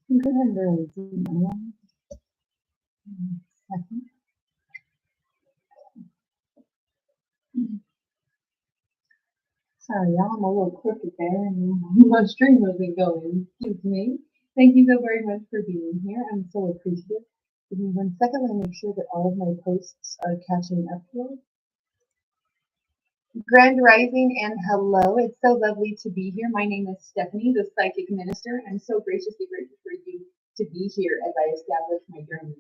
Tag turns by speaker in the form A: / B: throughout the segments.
A: Sorry, y'all, I'm a little crooked there and my stream wasn't going. Excuse me. Thank you so very much for being here. I'm so appreciative. Give me 1 second. Let me make sure that all of my posts are catching up here. Grand Rising and hello. It's so lovely to be here. My name is Stephanie, the Psychic Minister. I'm so graciously grateful for you to be here as I establish my journey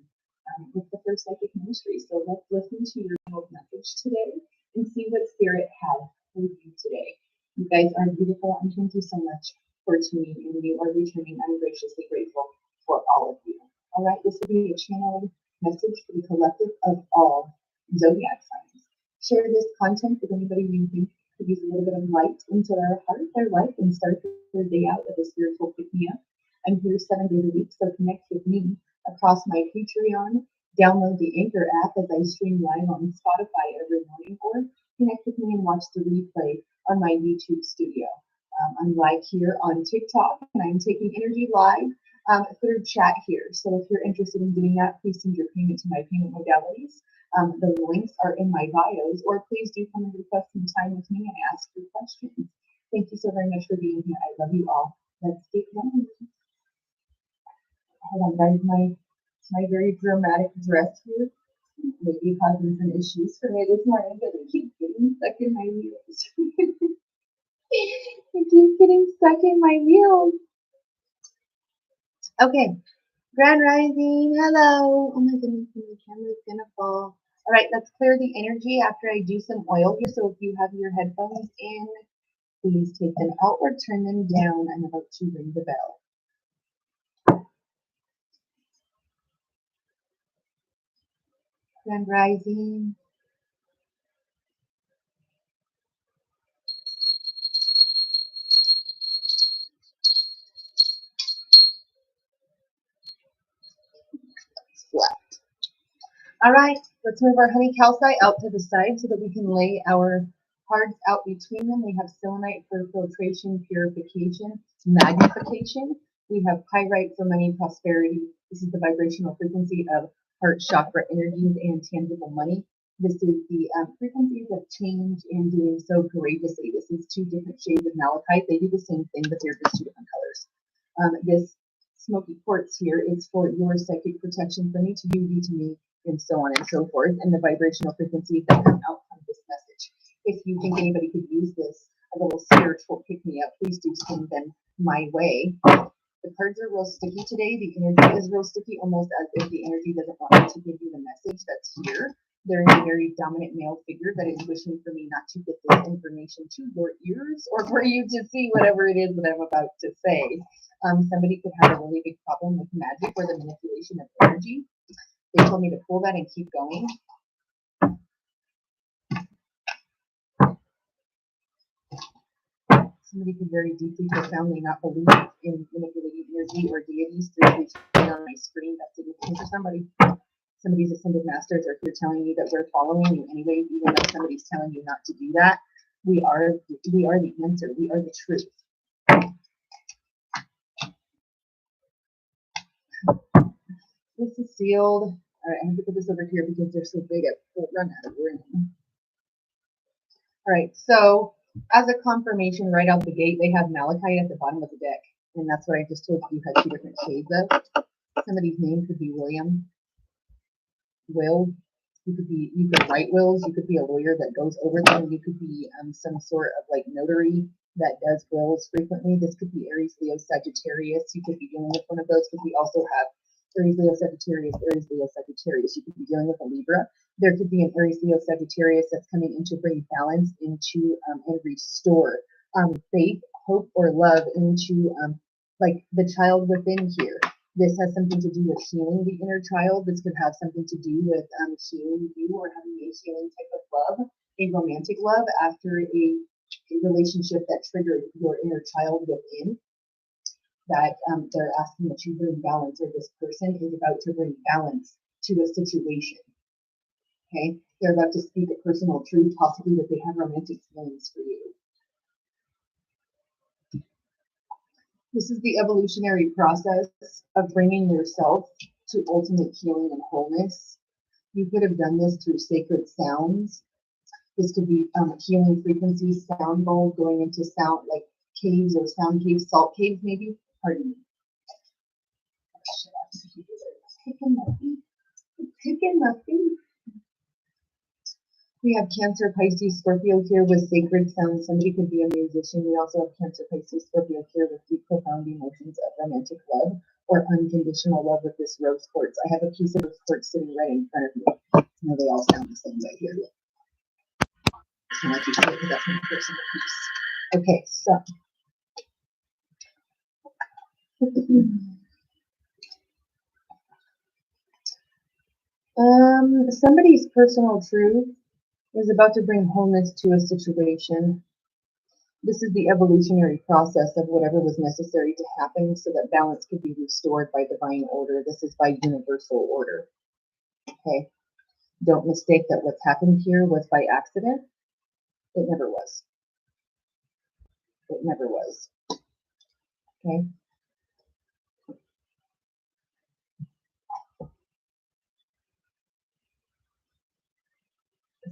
A: with the First Psychic Ministry. So let's listen to your message today and see what Spirit has for you today. You guys are beautiful, and thank you so much for tuning in. You are returning. I'm graciously grateful for all of you. All right, this will be a channeled message for the collective of all zodiac signs. Share this content with anybody you think could use a little bit of light into their heart, their life, and start their day out with a spiritual pick-me-up. I'm here 7 days a week, so connect with me across my Patreon. Download the Anchor app as I stream live on Spotify every morning, or connect with me and watch the replay on my YouTube studio. I'm live here on TikTok, and I'm taking energy live through chat here. So if you're interested in doing that, please send your payment to my payment modalities. The links are in my bios, or please do come and request some time with me and ask your questions. Thank you so very much for being here. I love you all. Let's get going. Hold on, guys. My very dramatic dress here may be causing some issues for me this morning, but it keeps getting stuck in my wheels. It keeps getting stuck in my wheels. Okay. Grand Rising. Hello. Oh my goodness, the camera's gonna fall. All right, let's clear the energy after I do some oil here. So if you have your headphones in, please take them out or turn them down. I'm about to ring the bell. Grand Rising. Flat. All right, let's move our honey calcite out to the side so that we can lay our cards out between them. We have selenite for filtration, purification, magnification. We have pyrite for money, prosperity. This is the vibrational frequency of heart chakra energies and tangible money. This is the frequencies of change and doing so courageously. This is 2 different shades of malachite. They do the same thing, but they're just 2 different colors. This smoky quartz here is for your psychic protection, for me to you to me, and so on and so forth, and the vibrational frequencies that come out from this message. If you think anybody could use this, a little spiritual pick-me-up, please do send them my way. The cards are real sticky today. The energy is real sticky, almost as if the energy doesn't want me to give you the message that's here. There is a very dominant male figure that is wishing for me not to get this information to your ears, or for you to see whatever it is that I'm about to say. Somebody could have a really big problem with magic or the manipulation of energy. They told me to pull that and keep going. Somebody could very deeply, profoundly not believe in manipulating energy or deities through the screen on my screen. That's significant for somebody. Somebody's ascended masters are here telling you that we're following you anyway, even though somebody's telling you not to do that. We are the answer. We are the truth. This is sealed. All right, I'm going to put this over here because they're so big, I'll run out of room. All right, so as a confirmation right out the gate, they have malachite at the bottom of the deck. And that's what I just told you had 2 different shades of. Somebody's name could be William, Will. You could write wills. You could be a lawyer that goes over them. You could be some sort of like notary that does wills frequently. This could be Aries, Leo, Sagittarius. You could be dealing with one of those, because we also have Aries, Leo, Sagittarius, Aries, Leo, Sagittarius. You could be dealing with a Libra. There could be an Aries, Leo, Sagittarius that's coming in to bring balance into and restore faith, hope, or love into like the child within here. This has something to do with healing the inner child. This could have something to do with healing you, or having a healing type of love, a romantic love after a relationship that triggered your inner child within. That they're asking that you bring balance, or this person is about to bring balance to a situation. Okay, they're about to speak a personal truth, possibly that they have romantic feelings for you. This is the evolutionary process of bringing yourself to ultimate healing and wholeness. You could have done this through sacred sounds. This could be healing frequencies, sound bowl, going into sound like caves or sound caves, salt caves maybe. Pardon me. Picking my feet. Picking my feet. We have Cancer, Pisces, Scorpio here with sacred sounds. Somebody could be a musician. We also have Cancer, Pisces, Scorpio here with deep, profound emotions of romantic love or unconditional love with this rose quartz. I have a piece of rose quartz sitting right in front of me. You know, they all sound the same way here. So I just because that's my personal piece. Okay, so. Somebody's personal truth is about to bring wholeness to a situation. This is the evolutionary process of whatever was necessary to happen so that balance could be restored by divine order. This is by universal order. Okay. Don't mistake that what's happened here was by accident. It never was. It never was. Okay.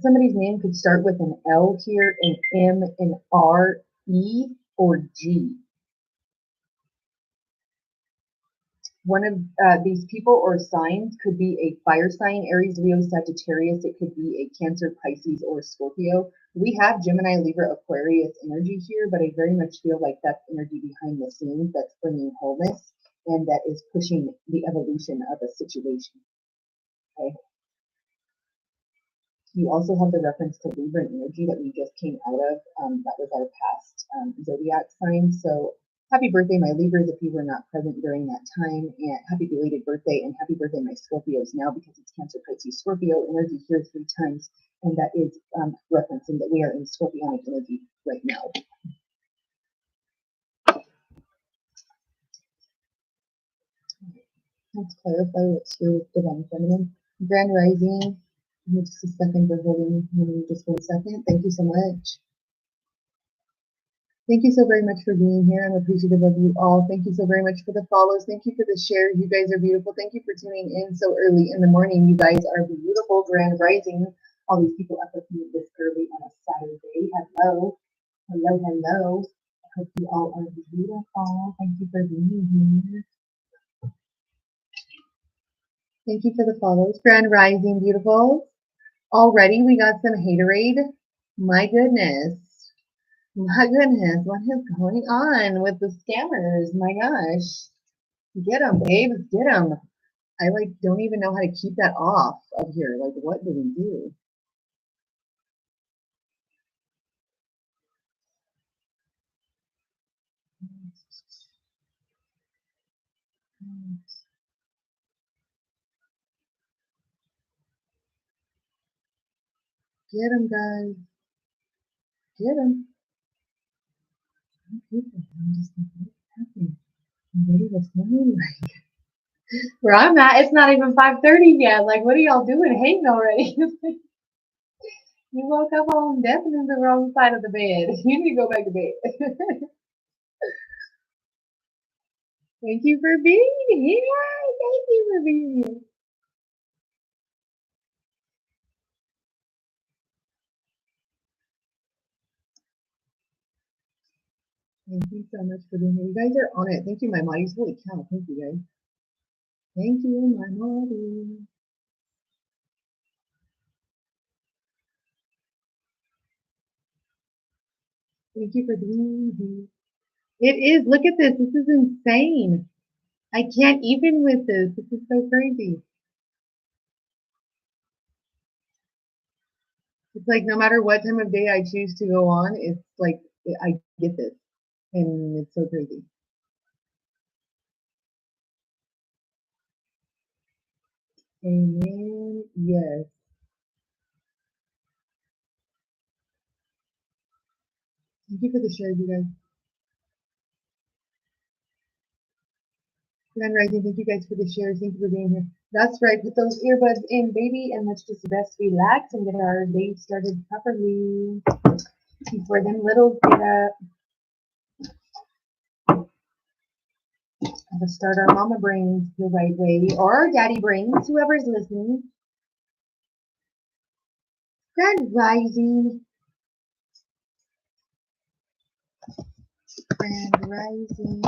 A: Somebody's name could start with an L here, an M, an R, E, or G. One of these people or signs could be a fire sign, Aries, Leo, Sagittarius. It could be a Cancer, Pisces, or Scorpio. We have Gemini, Libra, Aquarius energy here, but I very much feel like that's energy behind the scenes that's bringing wholeness and that is pushing the evolution of a situation. Okay. You also have the reference to Libra energy that we just came out of. That was our past zodiac sign. So happy birthday, my Libras, if you were not present during that time. And happy belated birthday, and happy birthday, my Scorpios, now because it's Cancer, Pisces, Scorpio energy here 3 times. And that is referencing that we are in Scorpionic energy right now. Let's clarify what's here with Divine Feminine. Grand Rising. Give me just a second for holding me, just 1 second. Thank you so much. Thank you so very much for being here. I'm appreciative of you all. Thank you so very much for the follows. Thank you for the shares. You guys are beautiful. Thank you for tuning in so early in the morning. You guys are beautiful. Grand Rising. All these people up with me this early on a Saturday. Hello. Hello, hello. I hope you all are beautiful. Thank you for being here. Thank you for the follows. Grand Rising, beautiful. Already we got some haterade. My goodness. My goodness, what is going on with the scammers? My gosh. Get them, babes. Get them. I don't even know how to keep that off of here. Like, what do we do? Get them, guys. Get them. I'm just like, what's happening? Maybe what's happening? Like, where I'm at, it's not even 5:30 yet. Like, what are y'all doing? Hating already? You woke up on definitely the wrong side of the bed. You need to go back to bed. Thank you for being here. Thank you for being here. Thank you so much for being here. You guys are on it. Thank you, my Moddies. Holy cow. Thank you, guys. Thank you, my Moddies. Thank you for being here. It is. Look at this. This is insane. I can't even with this. This is so crazy. It's like no matter what time of day I choose to go on, it's like I get this. And it's so crazy. Amen. Yes. Thank you for the shares, you guys. Grand Rising, thank you guys for the shares. Thank you for being here. That's right. Put those earbuds in, baby, and let's just best relax and get our day started properly before them littles get up. Let's start our mama brains the right way, or our daddy brains, whoever's listening. Grand rising. Grand rising.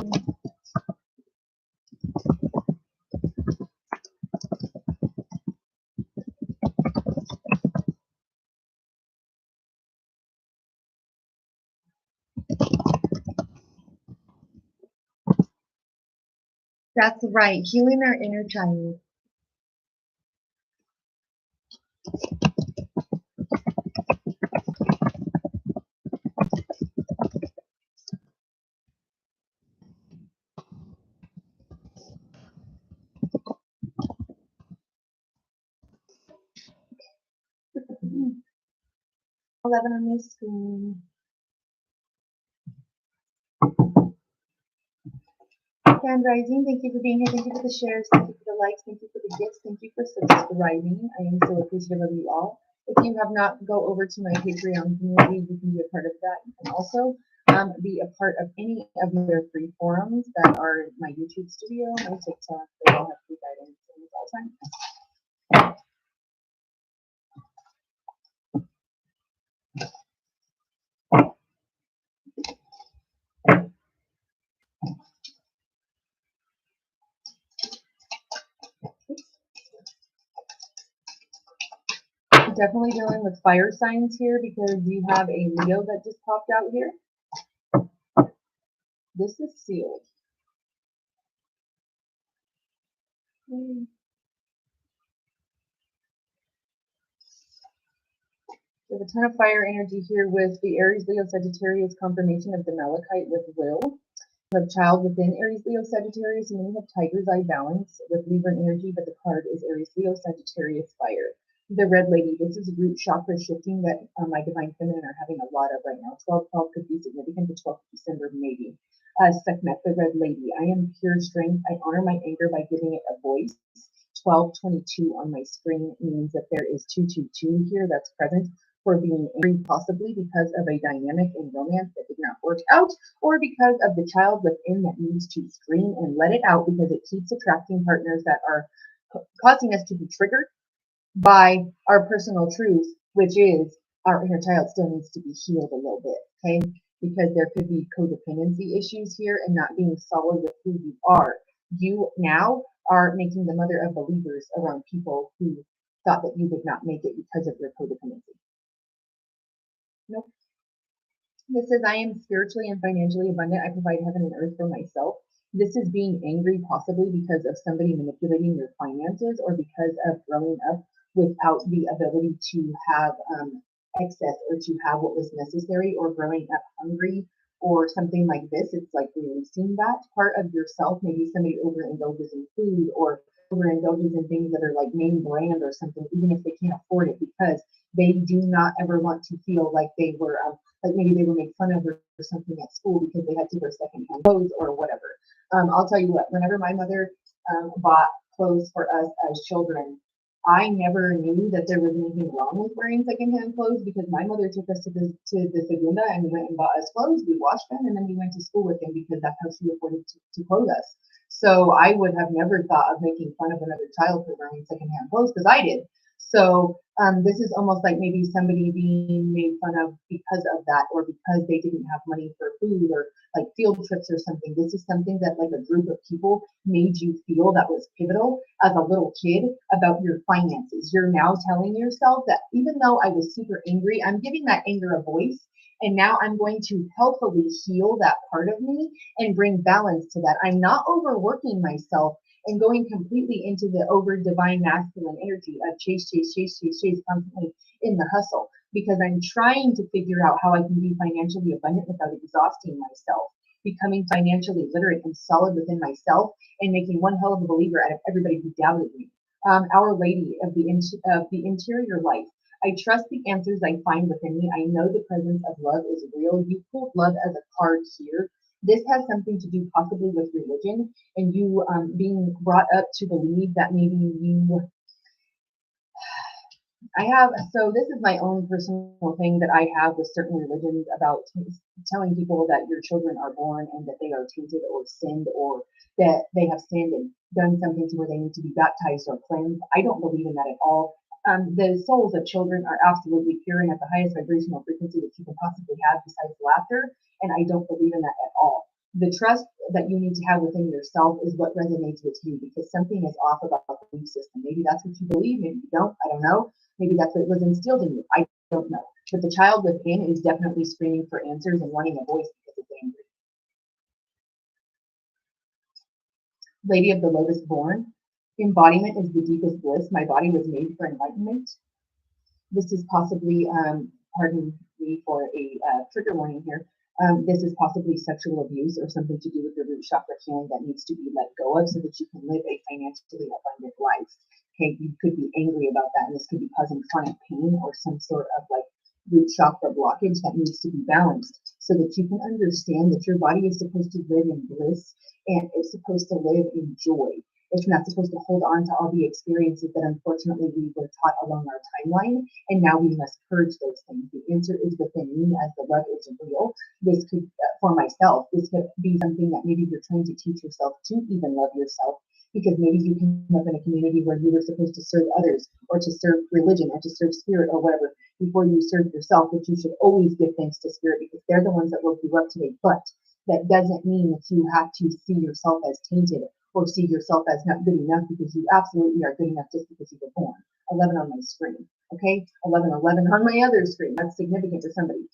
A: That's right, healing our inner child. Mm, 11 on my screen. Grand rising, thank you for being here. Thank you for the shares. Thank you for the likes. Thank you for the gifts. Thank you for subscribing. I am so appreciative of you all. If you have not, go over to my Patreon community. You can be a part of that. You can also be a part of any of my other free forums that are my YouTube studio, my TikTok. They all have free guidance all the time. Definitely dealing with fire signs here because you have a Leo that just popped out here. This is sealed. There's a ton of fire energy here with the Aries, Leo, Sagittarius confirmation of the Malachite with will. You have child within Aries, Leo, Sagittarius, and then you have Tiger's Eye balance with Libra energy, but the card is Aries, Leo, Sagittarius, fire. The red lady, this is root chakra shifting that my divine feminine are having a lot of right now. 12/12 could be significant, the 12th of December maybe. Sekhmet, the red lady, I am pure strength. I honor my anger by giving it a voice. 1222 on my screen means that there is 222 here that's present for being angry, possibly because of a dynamic in romance that did not work out, or because of the child within that needs to scream and let it out because it keeps attracting partners that are causing us to be triggered by our personal truth, which is our inner child still needs to be healed a little bit, okay? Because there could be codependency issues here and not being solid with who you are. You now are making the mother of believers around people who thought that you would not make it because of your codependency. Nope. This says, I am spiritually and financially abundant. I provide heaven and earth for myself. This is being angry possibly because of somebody manipulating your finances or because of growing up without the ability to have excess or to have what was necessary, or growing up hungry or something like this. It's like releasing that part of yourself. Maybe somebody overindulges in food or overindulges in things that are like name brand or something, even if they can't afford it, because they do not ever want to feel like they were like maybe they were made fun of or something at school because they had to wear secondhand clothes or whatever. I'll tell you what, whenever my mother bought clothes for us as children, I never knew that there was anything wrong with wearing secondhand clothes because my mother took us to the Segunda and we went and bought us clothes. We washed them and then we went to school with them because that's how she afforded to clothe us. So I would have never thought of making fun of another child for wearing secondhand clothes because I did. So this is almost like maybe somebody being made fun of because of that, or because they didn't have money for food or like field trips or something. This is something that like a group of people made you feel that was pivotal as a little kid about your finances. You're now telling yourself that even though I was super angry, I'm giving that anger a voice. And now I'm going to healthily heal that part of me and bring balance to that. I'm not overworking myself and going completely into the over divine masculine energy of chase, constantly in the hustle, because I'm trying to figure out how I can be financially abundant without exhausting myself, becoming financially literate and solid within myself, and making one hell of a believer out of everybody who doubted me. Our Lady of the interior life. I trust the answers I find within me. I know the presence of love is real. You pulled love as a card here. This has something to do possibly with religion and you being brought up to believe that maybe you, So this is my own personal thing that I have with certain religions about telling people that your children are born and that they are tainted or sinned or that they have sinned and done something to where they need to be baptized or cleansed. I don't believe in that at all. The souls of children are absolutely pure and at the highest vibrational frequency that you can possibly have besides laughter, and I don't believe in that at all. The trust that you need to have within yourself is what resonates with you because something is off about the belief system. Maybe that's what you believe, maybe you don't, I don't know. Maybe that's what was instilled in you. I don't know. But the child within is definitely screaming for answers and wanting a voice because it's angry. Lady of the Lotus born. Embodiment is the deepest bliss. My body was made for enlightenment. This is possibly, pardon me for a trigger warning here. This is possibly sexual abuse or something to do with the root chakra healing that needs to be let go of so that you can live a financially abundant life. Okay, you could be angry about that, and this could be causing chronic pain or some sort of like root chakra blockage that needs to be balanced so that you can understand that your body is supposed to live in bliss and it's supposed to live in joy. It's not supposed to hold on to all the experiences that unfortunately we were taught along our timeline, and now we must purge those things. The answer is within me as the love is real. This could, for myself, this could be something that maybe you're trying to teach yourself to even love yourself because maybe you came up in a community where you were supposed to serve others or to serve religion or to serve spirit or whatever before you serve yourself, but you should always give thanks to spirit because they're the ones that woke you up today. But that doesn't mean that you have to see yourself as tainted or see yourself as not good enough because you absolutely are good enough just because you were born. 11 on my screen, okay? 11, 11 on my other screen. That's significant to somebody.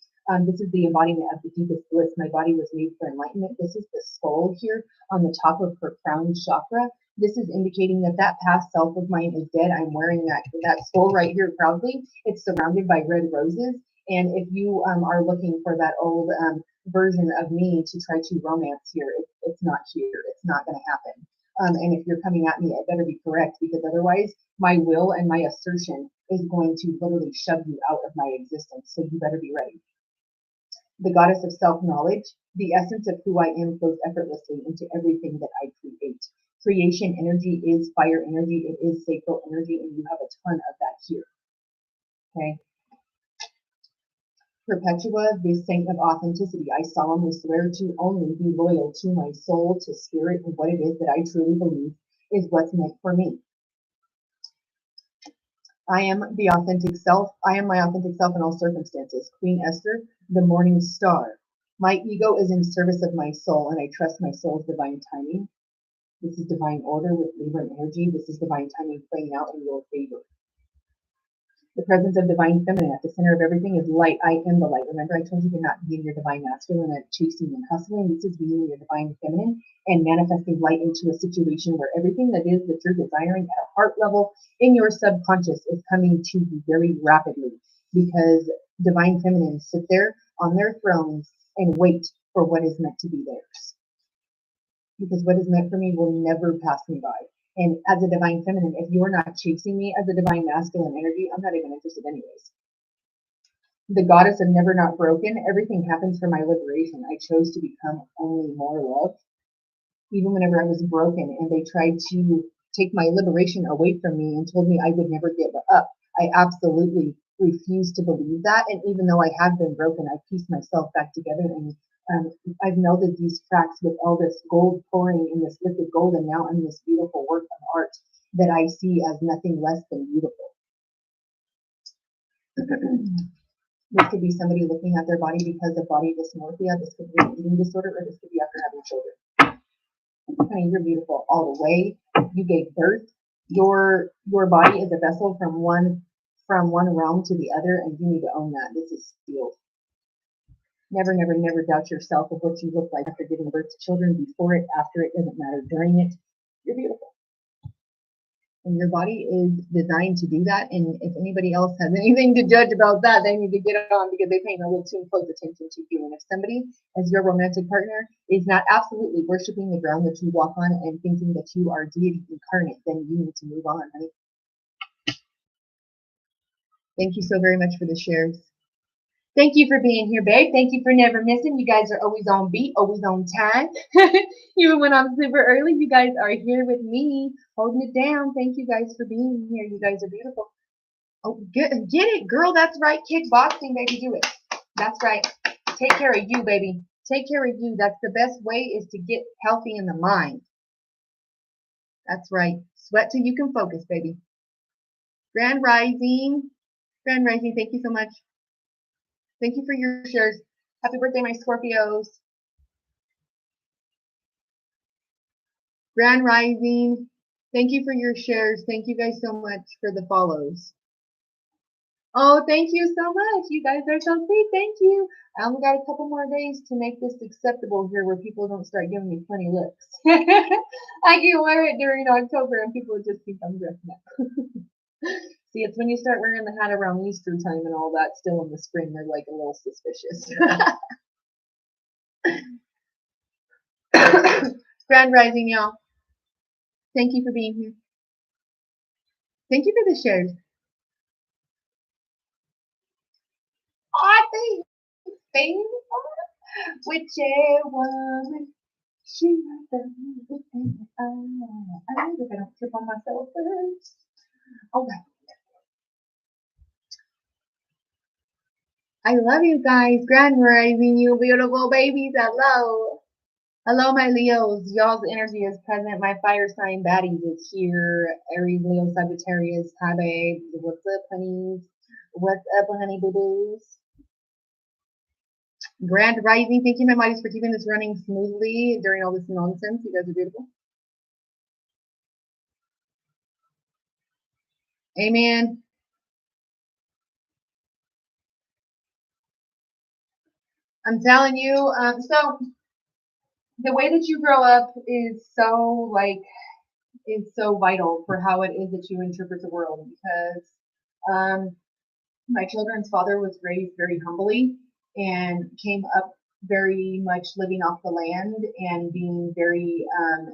A: This is the embodiment of the deepest bliss. My body was made for enlightenment. This is the skull here on the top of her crown chakra. This is indicating that that past self of mine is dead. I'm wearing that skull right here proudly. It's surrounded by red roses. And if you are looking for that old version of me to try to romance here, it's not here. It's not going to happen. And if you're coming at me, it better be correct because otherwise my will and my assertion is going to literally shove you out of my existence. So you better be ready. The goddess of self-knowledge, the essence of who I am flows effortlessly into everything that I create. Creation energy is fire energy. It is sacral energy, and you have a ton of that here. Okay. Perpetua, the saint of authenticity. I solemnly swear to only be loyal to my soul, to spirit, and what it is that I truly believe is what's meant for me. I am the authentic self. I am my authentic self in all circumstances. Queen Esther, the morning star. My ego is in service of my soul, and I trust my soul's divine timing. This is divine order with Libra energy. This is divine timing playing out in your favor. The presence of divine feminine at the center of everything is light. I am the light. Remember, I told you to not be in your divine masculine and chasing and hustling. This is being in your divine feminine and manifesting light into a situation where everything that is that you're desiring at a heart level in your subconscious is coming to you very rapidly because divine feminines sit there on their thrones and wait for what is meant to be theirs. Because what is meant for me will never pass me by. And as a divine feminine, if you're not chasing me as a divine masculine energy, I'm not even interested anyways. The goddess of never not broken, everything happens for my liberation. I chose to become only more love. Even whenever I was broken and they tried to take my liberation away from me and told me I would never give up, I absolutely refused to believe that. And even though I have been broken, I pieced myself back together and I've melded these cracks with all this gold pouring in this liquid gold, and now I'm this beautiful work of art that I see as nothing less than beautiful. This could be somebody looking at their body because of body dysmorphia. This could be an eating disorder, or this could be after having children. Honey, you're beautiful all the way. You gave birth. Your body is a vessel from one realm to the other, and you need to own that. This is sealed. Never, never, never doubt yourself of what you look like after giving birth to children, before it, after it, doesn't matter, during it. You're beautiful. And your body is designed to do that. And if anybody else has anything to judge about that, they need to get on because they're paying a little too close attention to you. And if somebody, as your romantic partner, is not absolutely worshiping the ground that you walk on and thinking that you are deity incarnate, then you need to move on, honey. Thank you so very much for the shares. Thank you for being here, babe. Thank you for never missing. You guys are always on beat, always on time. Even when I'm super early, you guys are here with me, holding it down. Thank you guys for being here. You guys are beautiful. Oh, get it, girl. That's right. Kickboxing, baby. Do it. That's right. Take care of you, baby. Take care of you. That's the best way is to get healthy in the mind. That's right. Sweat till you can focus, baby. Grand Rising. Grand Rising. Thank you so much. Thank you for your shares. Happy birthday, my Scorpios. Grand Rising. Thank you for your shares. Thank you guys so much for the follows. Oh, thank you so much. You guys are so sweet. Thank you. I only got a couple more days to make this acceptable here where people don't start giving me funny looks. I can wear it during October and people just think I'm dressing up. See, it's when you start wearing the hat around Easter time and all that still in the spring, they're like a little suspicious. Grand Rising, y'all. Thank you for being here. Thank you for the shares. I think whichever one she has I hope I don't trip on myself first. Okay. I love you guys. Grand Rising, you beautiful babies. Hello. Hello, my Leos. Y'all's energy is present. My fire sign baddies is here. Aries, Leo, Sagittarius. Hi, babes. What's up, honeys? What's up, honey boo boos? Grand Rising. Thank you, my bodies, for keeping this running smoothly during all this nonsense. You guys are beautiful. Amen. I'm telling you. So the way that you grow up is so vital for how it is that you interpret the world because my children's father was raised very humbly and came up very much living off the land and being very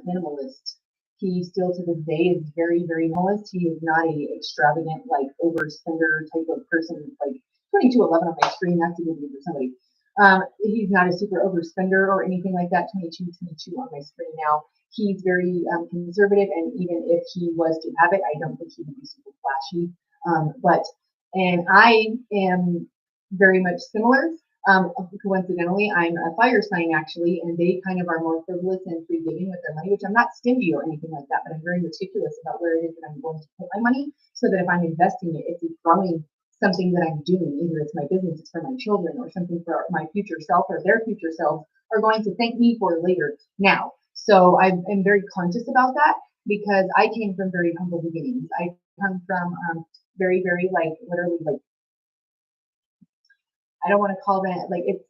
A: minimalist. He still to this day is very, very minimalist. He is not a extravagant, like overspender type of person. Like 2211 on my screen, that's a good for somebody. He's not a super overspender or anything like that. 2222 on my screen now. He's very conservative, and even if he was to have it, I don't think he would be super flashy. And I am very much similar. Coincidentally, I'm a fire sign actually, and they kind of are more frivolous and free giving with their money, which I'm not stingy or anything like that, but I'm very meticulous about where it is that I'm going to put my money so that if I'm investing it, it's growing something that I'm doing. Either it's my business, it's for my children, or something for my future self or their future selves are going to thank me for later now. So I'm very conscious about that because I came from very humble beginnings. I come from very, very like literally like I don't want to call that like it's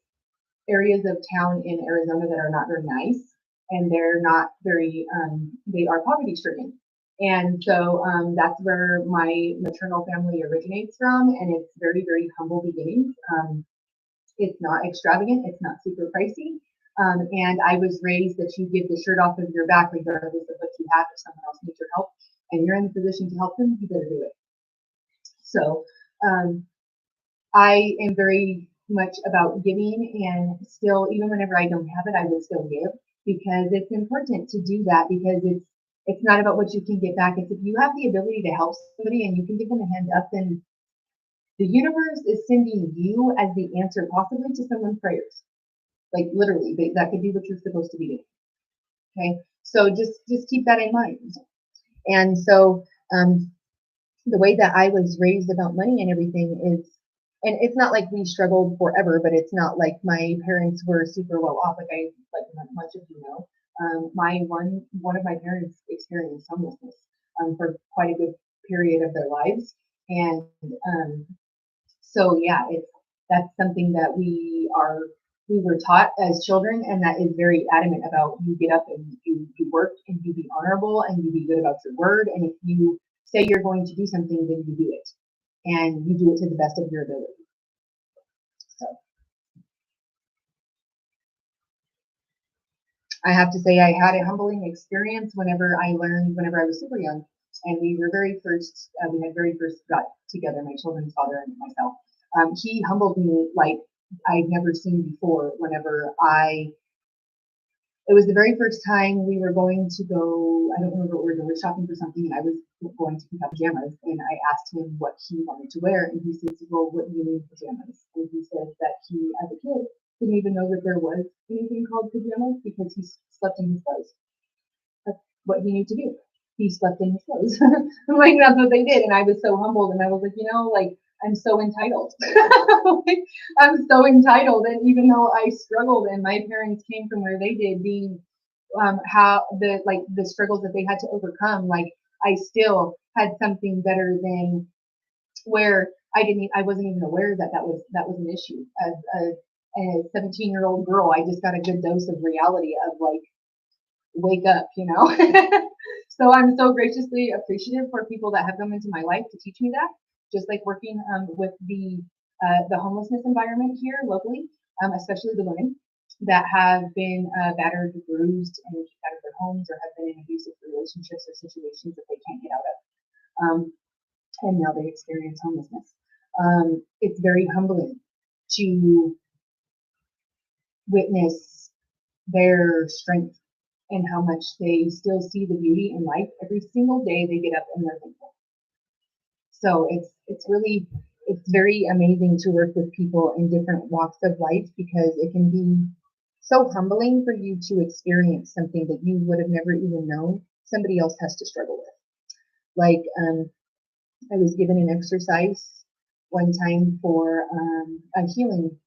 A: areas of town in Arizona that are not very nice and they're not very they are poverty stricken. And so that's where my maternal family originates from, and it's very, very humble beginnings. It's not extravagant, it's not super pricey. And I was raised that you give the shirt off of your back regardless of what you have. If someone else needs your help and you're in the position to help them, you better do it. So I am very much about giving, and still, even whenever I don't have it, I will still give because it's important to do that because it's not about what you can get back. It's if you have the ability to help somebody and you can give them a hand up, then the universe is sending you as the answer possibly to someone's prayers. Like literally, that could be what you're supposed to be doing. Okay, so just keep that in mind. And so the way that I was raised about money and everything is, and it's not like we struggled forever, but it's not like my parents were super well off. Like much of you know, one of my parents experienced homelessness for quite a good period of their lives, and so yeah, that's something that we were taught as children, and that is very adamant about you get up and you work and you be honorable and you be good about your word, and if you say you're going to do something, then you do it, and you do it to the best of your ability. So I have to say I had a humbling experience whenever I was super young, and we had very first got together, my children's father and myself. He humbled me like I'd never seen before whenever I It was the very first time we were going to go, I don't remember what we were shopping for something, and I was going to pick up pajamas, and I asked him what he wanted to wear, and he said, well, what do you mean pajamas? And he said that he, as a kid, didn't even know that there was anything called pajamas because he slept in his clothes. That's what he knew to do. He slept in his clothes. Like, that's what they did, and I was so humbled, and I was like, like, I'm so entitled. Like, I'm so entitled, and even though I struggled, and my parents came from where they did, being how the struggles that they had to overcome, like I still had something better than where I wasn't even aware that that was an issue. As a 17-year-old girl, I just got a good dose of reality of like, wake up, So I'm so graciously appreciative for people that have come into my life to teach me that. Just like working with the homelessness environment here locally, especially the women that have been battered, bruised, and kicked out of their homes, or have been in abusive relationships or situations that they can't get out of, and now they experience homelessness. It's very humbling to witness their strength and how much they still see the beauty in life. Every single day they get up and they're thankful. So it's very amazing to work with people in different walks of life, because it can be so humbling for you to experience something that you would have never even known somebody else has to struggle with. Like, I was given an exercise one time for a healing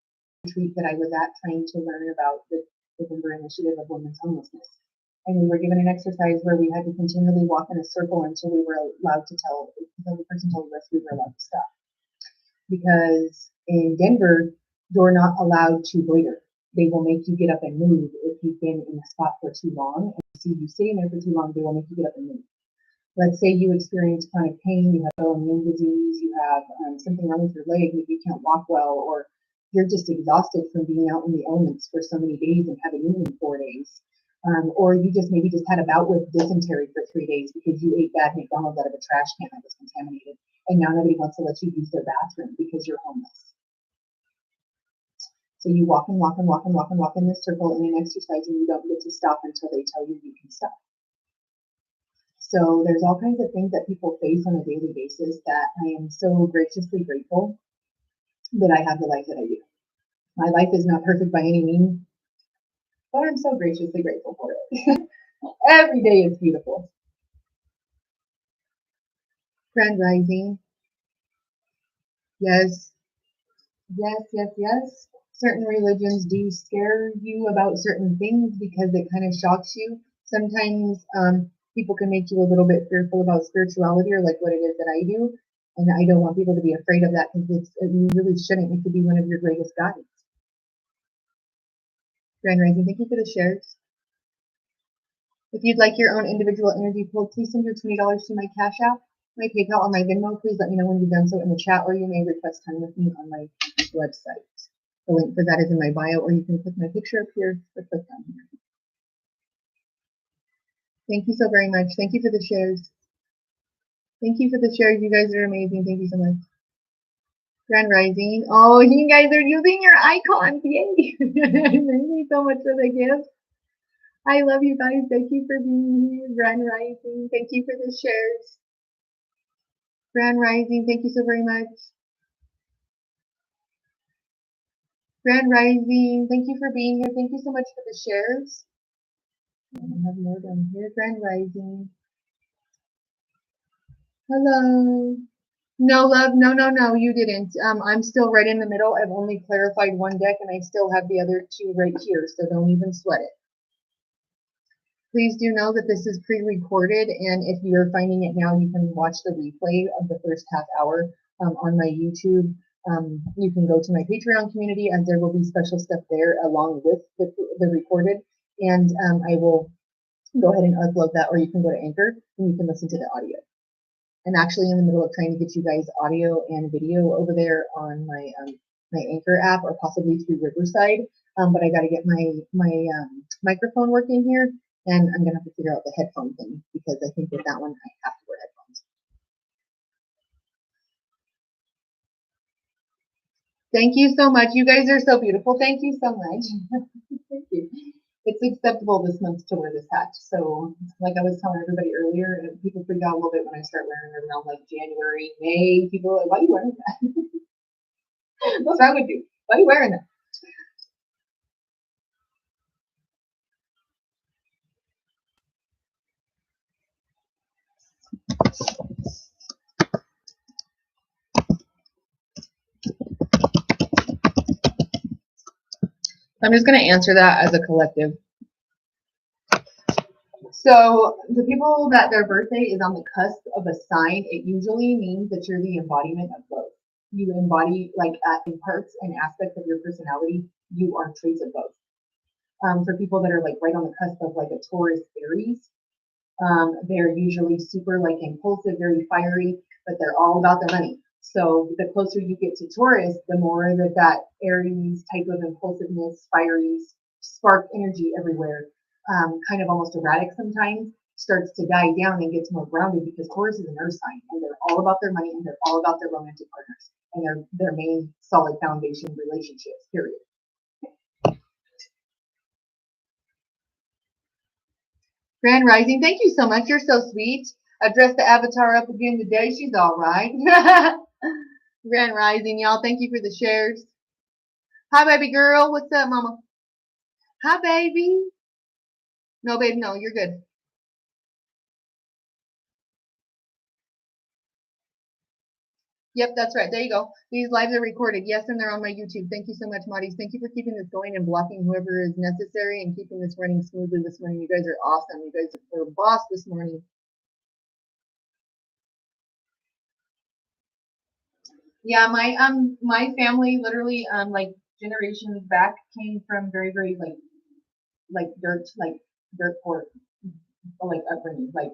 A: retreat that I was at, trying to learn about the Denver initiative of women's homelessness. And we were given an exercise where we had to continually walk in a circle until we were allowed to until the person told us we were allowed to stop. Because in Denver, you're not allowed to loiter. They will make you get up and move if you've been in a spot for too long. And see you sitting there for too long, they will make you get up and move. Let's say you experience chronic pain, you have autoimmune disease, you have something wrong with your leg, maybe you can't walk well, or you're just exhausted from being out in the elements for so many days and having eaten 4 days. Or you maybe just had a bout with dysentery for 3 days because you ate bad McDonald's out of a trash can that was contaminated, and now nobody wants to let you use their bathroom because you're homeless. So you walk and walk and walk and walk and walk in this circle in an exercise, and you don't get to stop until they tell you you can stop. So there's all kinds of things that people face on a daily basis that I am so graciously grateful that I have the life that I do. My life is not perfect by any means, but I'm so graciously grateful for it. Every day is beautiful. Grand Rising. Yes. Yes, yes, yes. Certain religions do scare you about certain things because it kind of shocks you. Sometimes people can make you a little bit fearful about spirituality, or like what it is that I do. And I don't want people to be afraid of that, because you really shouldn't. It could be one of your greatest guides. Grand Rising, thank you for the shares. If you'd like your own individual energy pull, please send your $20 to my Cash App, my PayPal, or my Venmo. Please let me know when you've done so in the chat, or you may request time with me on my website. The link for that is in my bio, or you can click my picture up here or click down here. Thank you so very much. Thank you for the shares. Thank you for the shares. You guys are amazing. Thank you so much. Grand Rising. Oh, you guys are using your icons. Yay. Thank you so much for the gift. I love you guys. Thank you for being here. Grand Rising. Thank you for the shares. Grand Rising. Thank you so very much. Grand Rising. Thank you for being here. Thank you so much for the shares. I have more down here. Grand Rising. Hello. No, love. No, you didn't. I'm still right in the middle. I've only clarified one deck, and I still have the other two right here, so don't even sweat it. Please do know that this is pre-recorded, and if you're finding it now, you can watch the replay of the first half hour on my YouTube. You can go to my Patreon community, as there will be special stuff there along with the recorded, and I will go ahead and upload that, or you can go to Anchor and you can listen to the audio. I'm actually in the middle of trying to get you guys audio and video over there on my Anchor app, or possibly through Riverside. But I got to get my microphone working here, and I'm gonna have to figure out the headphone thing, because I think with that one I have to wear headphones. Thank you so much. You guys are so beautiful. Thank you so much. Thank you. It's acceptable this month to wear this hat. So, like I was telling everybody earlier, people freak out a little bit when I start wearing it around like January, May. People are like, why are you wearing that? What's wrong with you? Why are you wearing that? I'm just going to answer that as a collective. So the people that their birthday is on the cusp of a sign, it usually means that you're the embodiment of both. You embody, like in parts and aspects of your personality, you are traits of both. For people that are like right on the cusp of like a Taurus Aries, they're usually super like impulsive, very fiery, but they're all about the money. So the closer you get to Taurus, the more that Aries type of impulsiveness, fiery, spark energy everywhere, kind of almost erratic sometimes, starts to die down and gets more grounded because Taurus is an earth sign and they're all about their money and they're all about their romantic partners and their main solid foundation relationships, period. Grand Rising, thank you so much. You're so sweet. I dressed the avatar up again today. She's all right. Grand Rising, y'all. Thank you for the shares. Hi, baby girl. What's up, mama? Hi, baby. No, babe, no, you're good. Yep, that's right. There you go. These lives are recorded. Yes, and they're on my YouTube. Thank you so much, Modis. Thank you for keeping this going and blocking whoever is necessary and keeping this running smoothly this morning. You guys are awesome. You guys are boss this morning. Yeah, my family literally like generations back came from very like dirt poor like upbringing. Like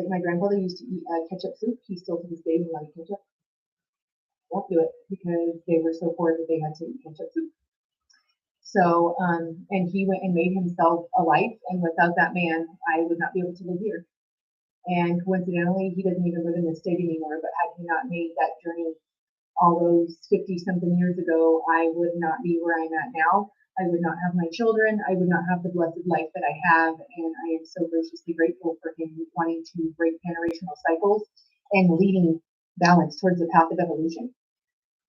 A: my grandfather used to eat ketchup soup. He still to this day doesn't like ketchup. Won't do it because they were so poor that they had to eat ketchup soup. So and he went and made himself a life, and without that man, I would not be able to live here. And coincidentally, he doesn't even live in this state anymore. But had he not made that journey all those 50 something years ago, I would not be where I'm at now. I would not have my children. I would not have the blessed life that I have. And I am so graciously grateful for him wanting to break generational cycles and leading balance towards the path of evolution.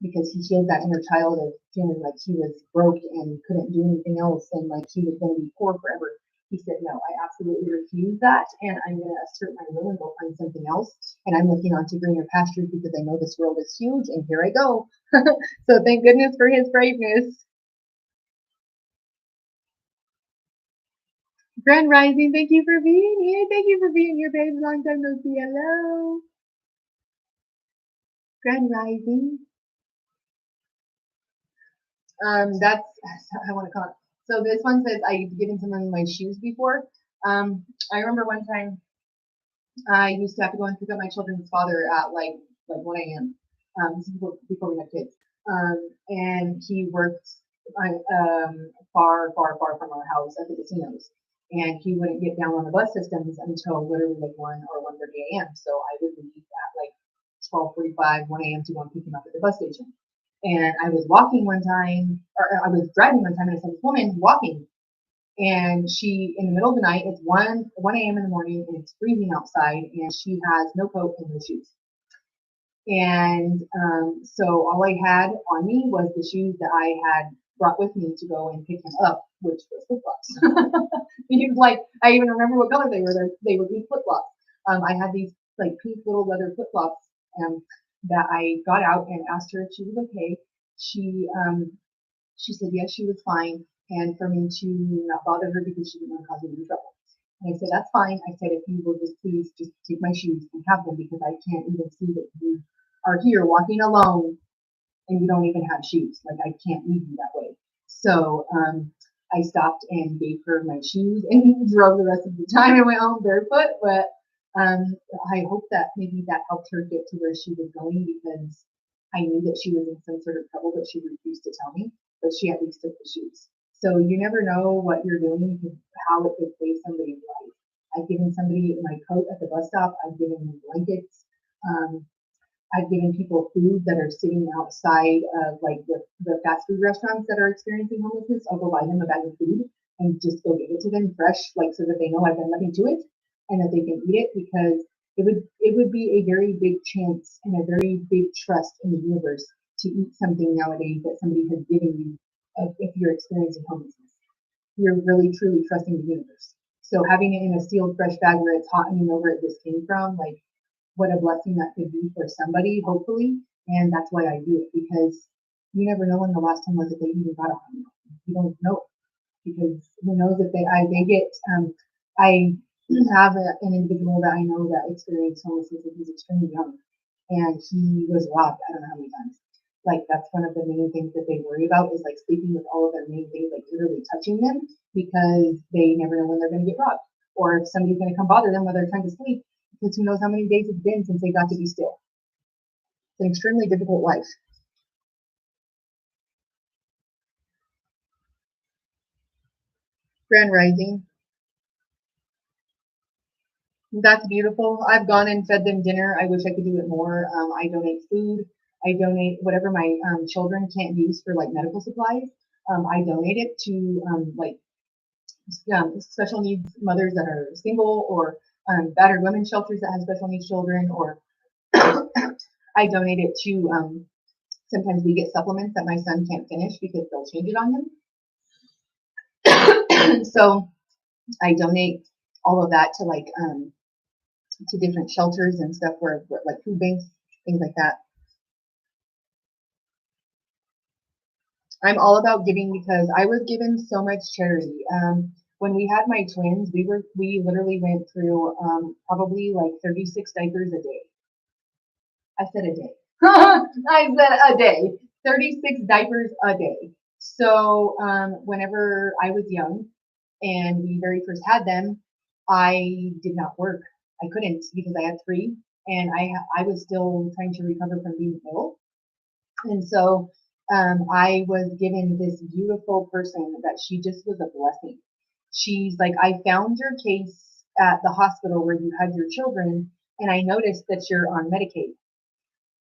A: Because he healed that inner child of feeling like he was broke and couldn't do anything else and like he was going to be poor forever. He said, no, I absolutely refuse that, and I'm going to assert my will and go find something else. And I'm looking onto greener pastures because I know this world is huge, and here I go. So thank goodness for his braveness. Grand Rising, thank you for being here. Thank you for being here, babe. Long time no see. Hello. Grand Rising. That's I want to call it. So this one says I've given someone my shoes before. I remember one time I used to have to go and pick up my children's father at like 1 a.m. This is before we had kids. And he worked far from our house at the casinos. And he wouldn't get down on the bus systems until literally like 1 or 1:30 a.m. So I would leave at like 12:45, 1 a.m. to go and pick him up at the bus station. And I was walking one time, or I was driving one time, and I saw this woman walking. And she, in the middle of the night, it's 1 a.m. in the morning, and it's freezing outside, and she has no coat and no shoes. And so all I had on me was the shoes that I had brought with me to go and pick him up, which was flip flops. Like I even remember what color they were. They were these flip flops. I had these like pink little leather flip flops that I got out and asked her if she was okay. She said yes, she was fine, and for me to not bother her because she didn't want to cause any trouble. And I said, that's fine. I said, if you will just please just take my shoes and have them because I can't even see that you are here walking alone and you don't even have shoes. Like I can't leave you that way. So I stopped and gave her my shoes and drove the rest of the time and went home barefoot. But I hope that maybe that helped her get to where she was going because I knew that she was in some sort of trouble, but she refused to tell me. But she at least took the shoes. So you never know what you're doing, how it could save somebody's life. I've given somebody my coat at the bus stop. I've given them blankets. I've given people food that are sitting outside of like the fast food restaurants that are experiencing homelessness. I'll go buy them a bag of food and just go give it to them fresh, like so that they know I've done nothing to it and that they can eat it, because it would be a very big chance and a very big trust in the universe to eat something nowadays that somebody has given you if you're experiencing homelessness. You're really truly trusting the universe. So having it in a sealed fresh bag where it's hot and you know where it just came from, like what a blessing that could be for somebody, hopefully. And that's why I do it, because you never know when the last time was that they even got a home. You don't know, because who knows if they get. I have an individual that I know that experienced homelessness when he was extremely young, and he was robbed. I don't know how many times. Like that's one of the main things that they worry about, is like sleeping with all of their main things, like literally touching them, because they never know when they're going to get robbed, or if somebody's going to come bother them while they're trying to sleep, because who knows how many days it's been since they got to be still. It's an extremely difficult life. Grand Rising. That's beautiful. I've gone and fed them dinner. I wish I could do it more. I donate food. I donate whatever my children can't use for like medical supplies. I donate it to like special needs mothers that are single, or battered women shelters that have special needs children, or I donate it to sometimes we get supplements that my son can't finish because they'll change it on him. So I donate all of that to like to different shelters and stuff where like food banks, things like that. I'm all about giving because I was given so much charity. When we had my twins, we literally went through probably like 36 diapers a day. I said a day. I said a day. 36 diapers a day. So whenever I was young and we very first had them, I did not work. I couldn't because I had three, and I was still trying to recover from being ill. And so I was given this beautiful person that she just was a blessing. She's like, I found your case at the hospital where you had your children, and I noticed that you're on Medicaid.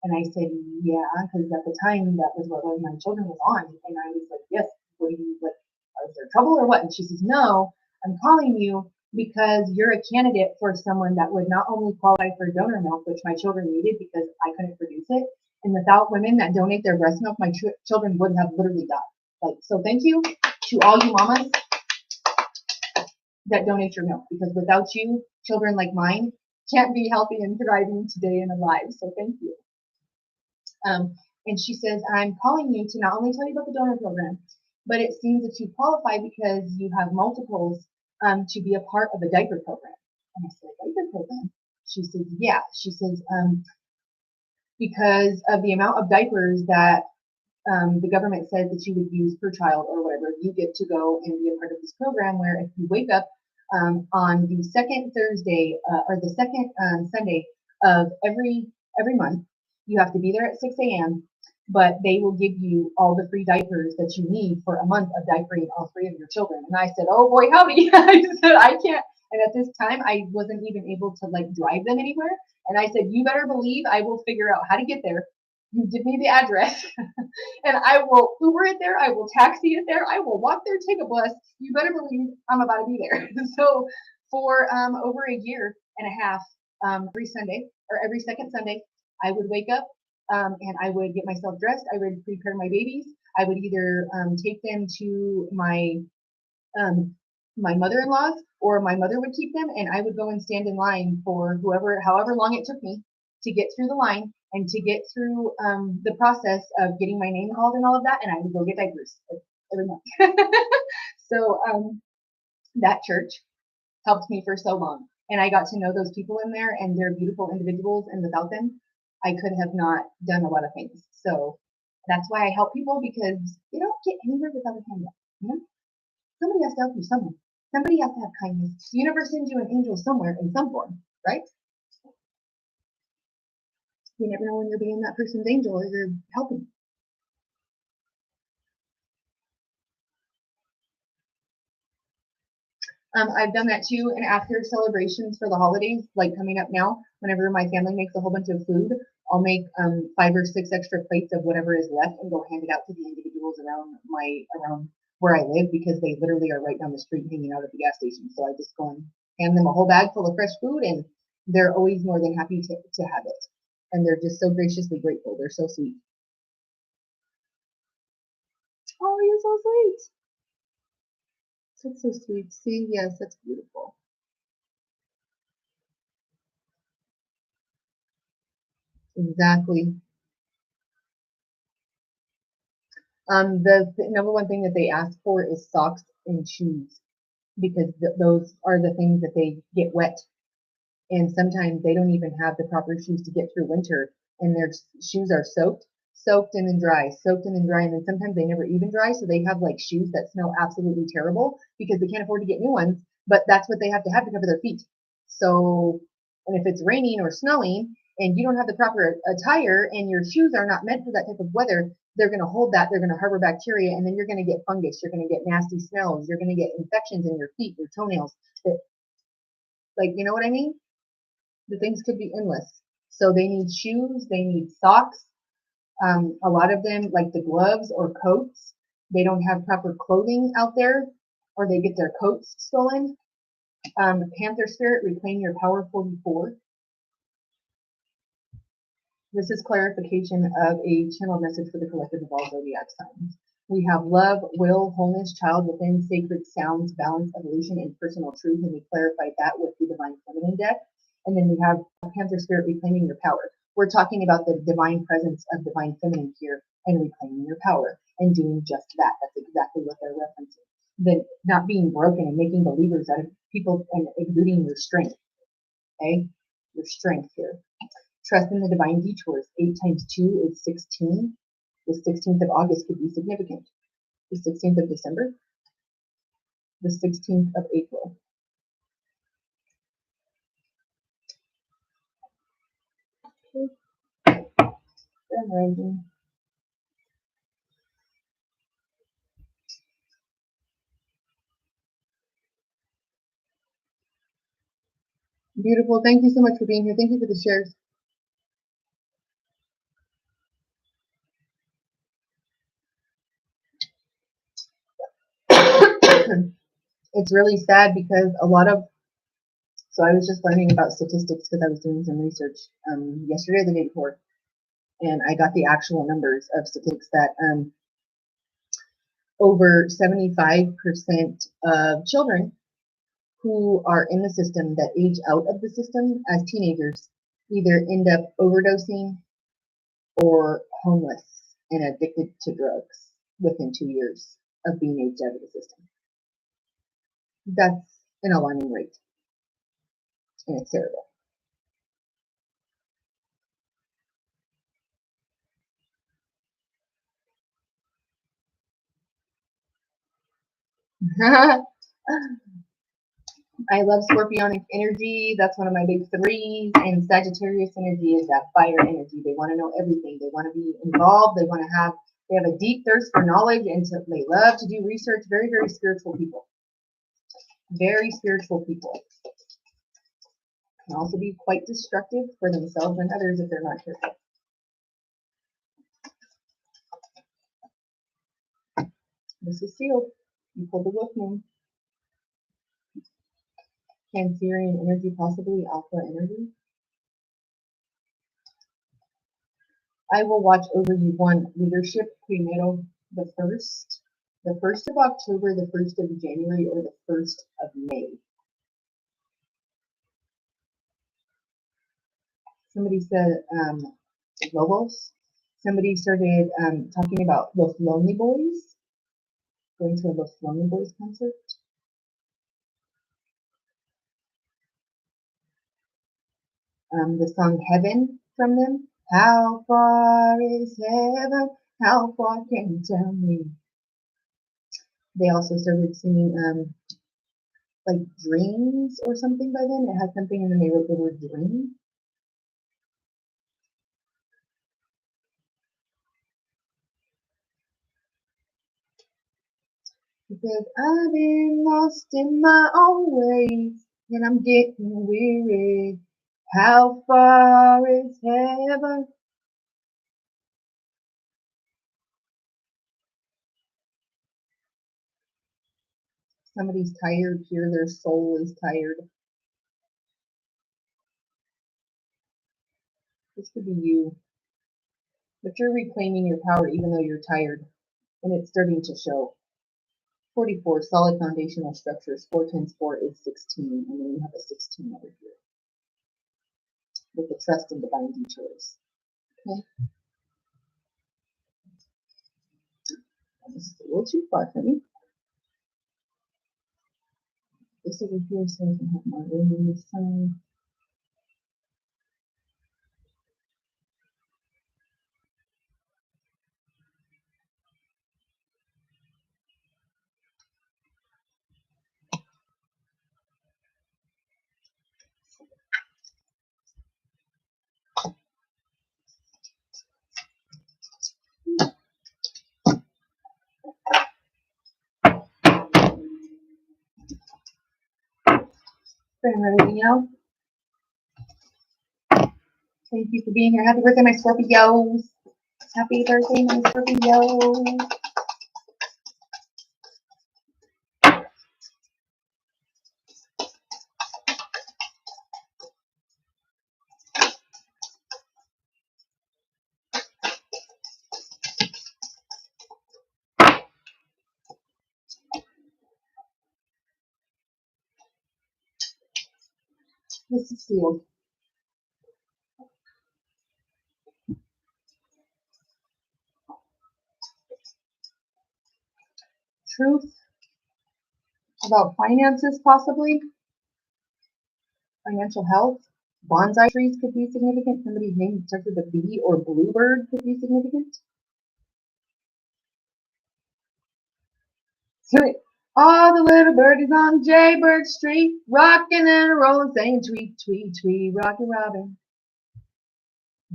A: And I said, yeah, because at the time that was what one of my children was on. And I was like, yes, what do you, like, is there trouble or what? And she says, no, I'm calling you because you're a candidate for someone that would not only qualify for donor milk, which my children needed because I couldn't produce it. And without women that donate their breast milk, my children would have literally died. Like, so thank you to all you mamas that donate your milk, because without you, children like mine can't be healthy and thriving today and alive. So thank you. And she says, I'm calling you to not only tell you about the donor program, but it seems that you qualify because you have multiples to be a part of a diaper program. And I said, a diaper program? She says, yeah. She says, because of the amount of diapers that the government says that you would use per child or whatever, you get to go and be a part of this program where if you wake up on the second Thursday or the second Sunday of every month, you have to be there at 6 a.m., but they will give you all the free diapers that you need for a month of diapering all three of your children. And I said, oh boy, howdy. I said, I can't. And at this time, I wasn't even able to like drive them anywhere. And I said, you better believe I will figure out how to get there. You give me the address and I will Uber it there. I will taxi it there. I will walk there, take a bus. You better believe I'm about to be there. So for over a year and a half, every Sunday or every second Sunday, I would wake up and I would get myself dressed. I would prepare my babies. I would either take them to um, my mother-in-law's, or my mother would keep them, and I would go and stand in line for however long it took me to get through the line and to get through the process of getting my name called and all of that, and I would go get diapers every month. So that church helped me for so long, and I got to know those people in there, and they're beautiful individuals, and without them, I could have not done a lot of things. So that's why I help people, because you don't get anywhere without a hand up. You know? Somebody has to help you somewhere. Somebody has to have kindness. The universe sends you an angel somewhere in some form, right? You never know when you're being that person's angel or you're helping. I've done that too, and after celebrations for the holidays, like coming up now, whenever my family makes a whole bunch of food, I'll make 5 or 6 extra plates of whatever is left and go hand it out to the individuals around where I live because they literally are right down the street hanging out at the gas station. So I just go and hand them a whole bag full of fresh food, and they're always more than happy to have it. And they're just so graciously grateful. They're so sweet. Oh, you're so sweet. That's so sweet. See, yes, that's beautiful. Exactly. The number one thing that they ask for is socks and shoes because those are the things that they get wet, and sometimes they don't even have the proper shoes to get through winter, and their shoes are soaked and then dry, soaked and then dry, and then sometimes they never even dry, so they have like shoes that smell absolutely terrible because they can't afford to get new ones, but that's what they have to cover their feet. So, and if it's raining or snowing and you don't have the proper attire and your shoes are not meant for that type of weather, they're going to hold that, they're going to harbor bacteria, and then you're going to get fungus, you're going to get nasty smells, you're going to get infections in your feet, your toenails, that, like, you know what I mean? The things could be endless. So they need shoes, they need socks. A lot of them, like the gloves or coats, they don't have proper clothing out there, or they get their coats stolen. Panther Spirit, Reclaim Your Power 44. This is clarification of a channeled message for the collective of all zodiac signs. We have love, will, wholeness, child within, sacred sounds, balance, evolution, and personal truth, and we clarified that with the Divine Feminine deck. And then we have Panther Spirit, Reclaiming Your Power. We're talking about the divine presence of Divine Feminine here and reclaiming your power and doing just that. That's exactly what they're referencing. The not being broken and making believers out of people and exuding your strength. Okay? Your strength here. Trust in the divine detours. 8 times 2 is 16. The 16th of August could be significant. The 16th of December. The 16th of April. Rising. Beautiful. Thank you so much for being here. Thank you for the shares. It's really sad because a lot of, so I was just learning about statistics because I was doing some research yesterday or the day before, and I got the actual numbers of statistics that over 75% of children who are in the system that age out of the system as teenagers either end up overdosing or homeless and addicted to drugs within 2 years of being aged out of the system. That's an alarming rate, and it's terrible. I love Scorpionic energy. That's one of my big threes. And Sagittarius energy is that fire energy. They want to know everything. They want to be involved. They have a deep thirst for knowledge, and they love to do research. Very, very spiritual people. Very spiritual people. Can also be quite destructive for themselves and others if they're not careful. This is sealed. You pulled the wolf moon. Cancerian energy, possibly alpha energy. I will watch over you. 1, leadership, prenatal, the 1st of October, the 1st of January, or the 1st of May. Somebody said Lobos. Somebody started talking about Los Lonely Boys, going to a Los Lonely Boys concert. The song Heaven from them. How far is heaven? How far can you tell me? They also started singing like Dreams or something by them. It had something and then they wrote the word dream. Because I've been lost in my own ways and I'm getting weary. How far is heaven? Somebody's tired here. Their soul is tired. This could be you. But you're reclaiming your power even though you're tired. And it's starting to show. 44, solid foundational structures. 4 times 4 is 16. And then you have a 16 over here. With the trust and divine detours. Okay. This is a little too far for me. This over here so I can have more room on this side. Bring everything out. Thank you for being here. Happy birthday, my Scorpios. Happy birthday, my Scorpios. This is sealed. Truth about finances, possibly. Financial health. Bonsai trees could be significant. Somebody's name starts with a B, or bluebird could be significant. All the little birdies on Jaybird Street, rocking and rolling, saying tweet, tweet, tweet, rockin' Robin.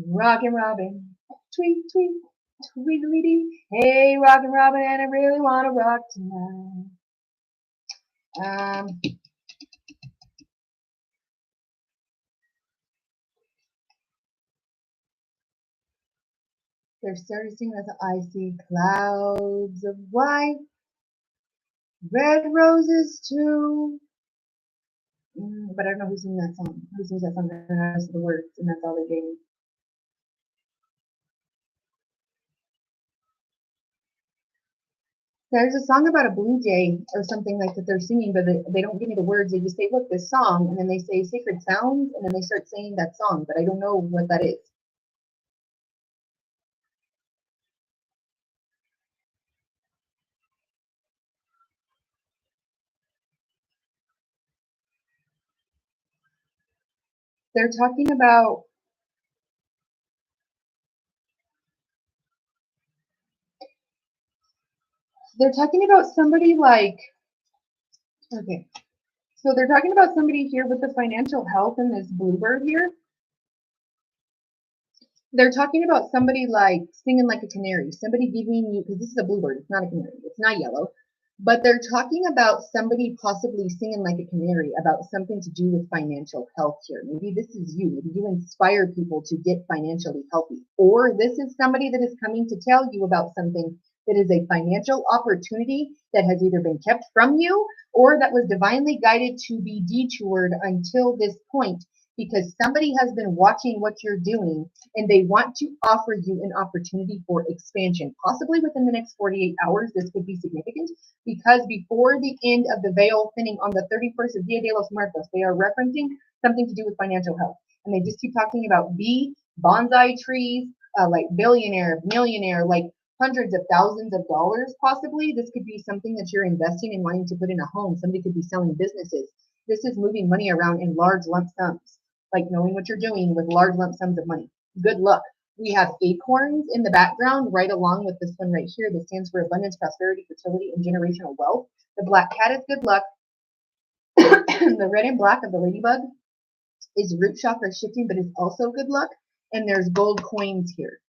A: Rockin' Robin. Tweet, tweet, tweedledee. Hey, rockin' Robin, and I really want to rock tonight. They're starting with I see clouds of white, red roses too. But I don't know who sings that song. Who sings that song? I don't know the words, and that's all they gave me. There's a song about a blue jay or something like that they're singing, but they don't give me the words. They just say, look, this song, and then they say sacred sounds, and then they start saying that song, but I don't know what that is. They're talking about somebody like, okay, so they're talking about somebody here with the financial health and this bluebird here. They're talking about somebody like singing like a canary, somebody giving you, because this is a bluebird, it's not a canary, it's not yellow, but they're talking about somebody possibly singing like a canary about something to do with financial health here. Maybe this is you. Maybe you inspire people to get financially healthy. Or this is somebody that is coming to tell you about something that is a financial opportunity that has either been kept from you or that was divinely guided to be detoured until this point, because somebody has been watching what you're doing and they want to offer you an opportunity for expansion, possibly within the next 48 hours. This could be significant because before the end of the veil thinning on the 31st of Dia de los Muertos, they are referencing something to do with financial health. And they just keep talking about bonsai trees, like billionaire, millionaire, like hundreds of thousands of dollars possibly. This could be something that you're investing in, wanting to put in a home. Somebody could be selling businesses. This is moving money around in large lump sums, like knowing what you're doing with large lump sums of money. Good luck. We have acorns in the background right along with this one right here that stands for abundance, prosperity, fertility, and generational wealth. The black cat is good luck. The red and black of the ladybug is root chakra shifting, but it's also good luck. And there's gold coins here.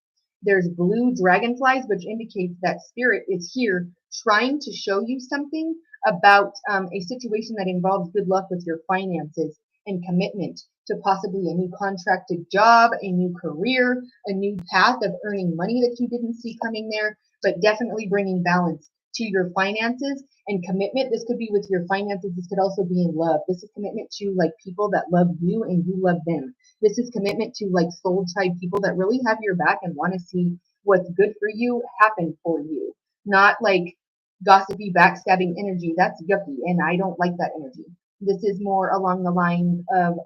A: There's blue dragonflies, which indicates that spirit is here trying to show you something about a situation that involves good luck with your finances and commitment to possibly a new contracted job, a new career, a new path of earning money that you didn't see coming there, but definitely bringing balance to your finances and commitment. This could be with your finances. This could also be in love. This is commitment to like people that love you and you love them. This is commitment to like soul type people that really have your back and want to see what's good for you happen for you. Not like gossipy, backstabbing energy. That's yucky, and I don't like that energy. This is more along the lines of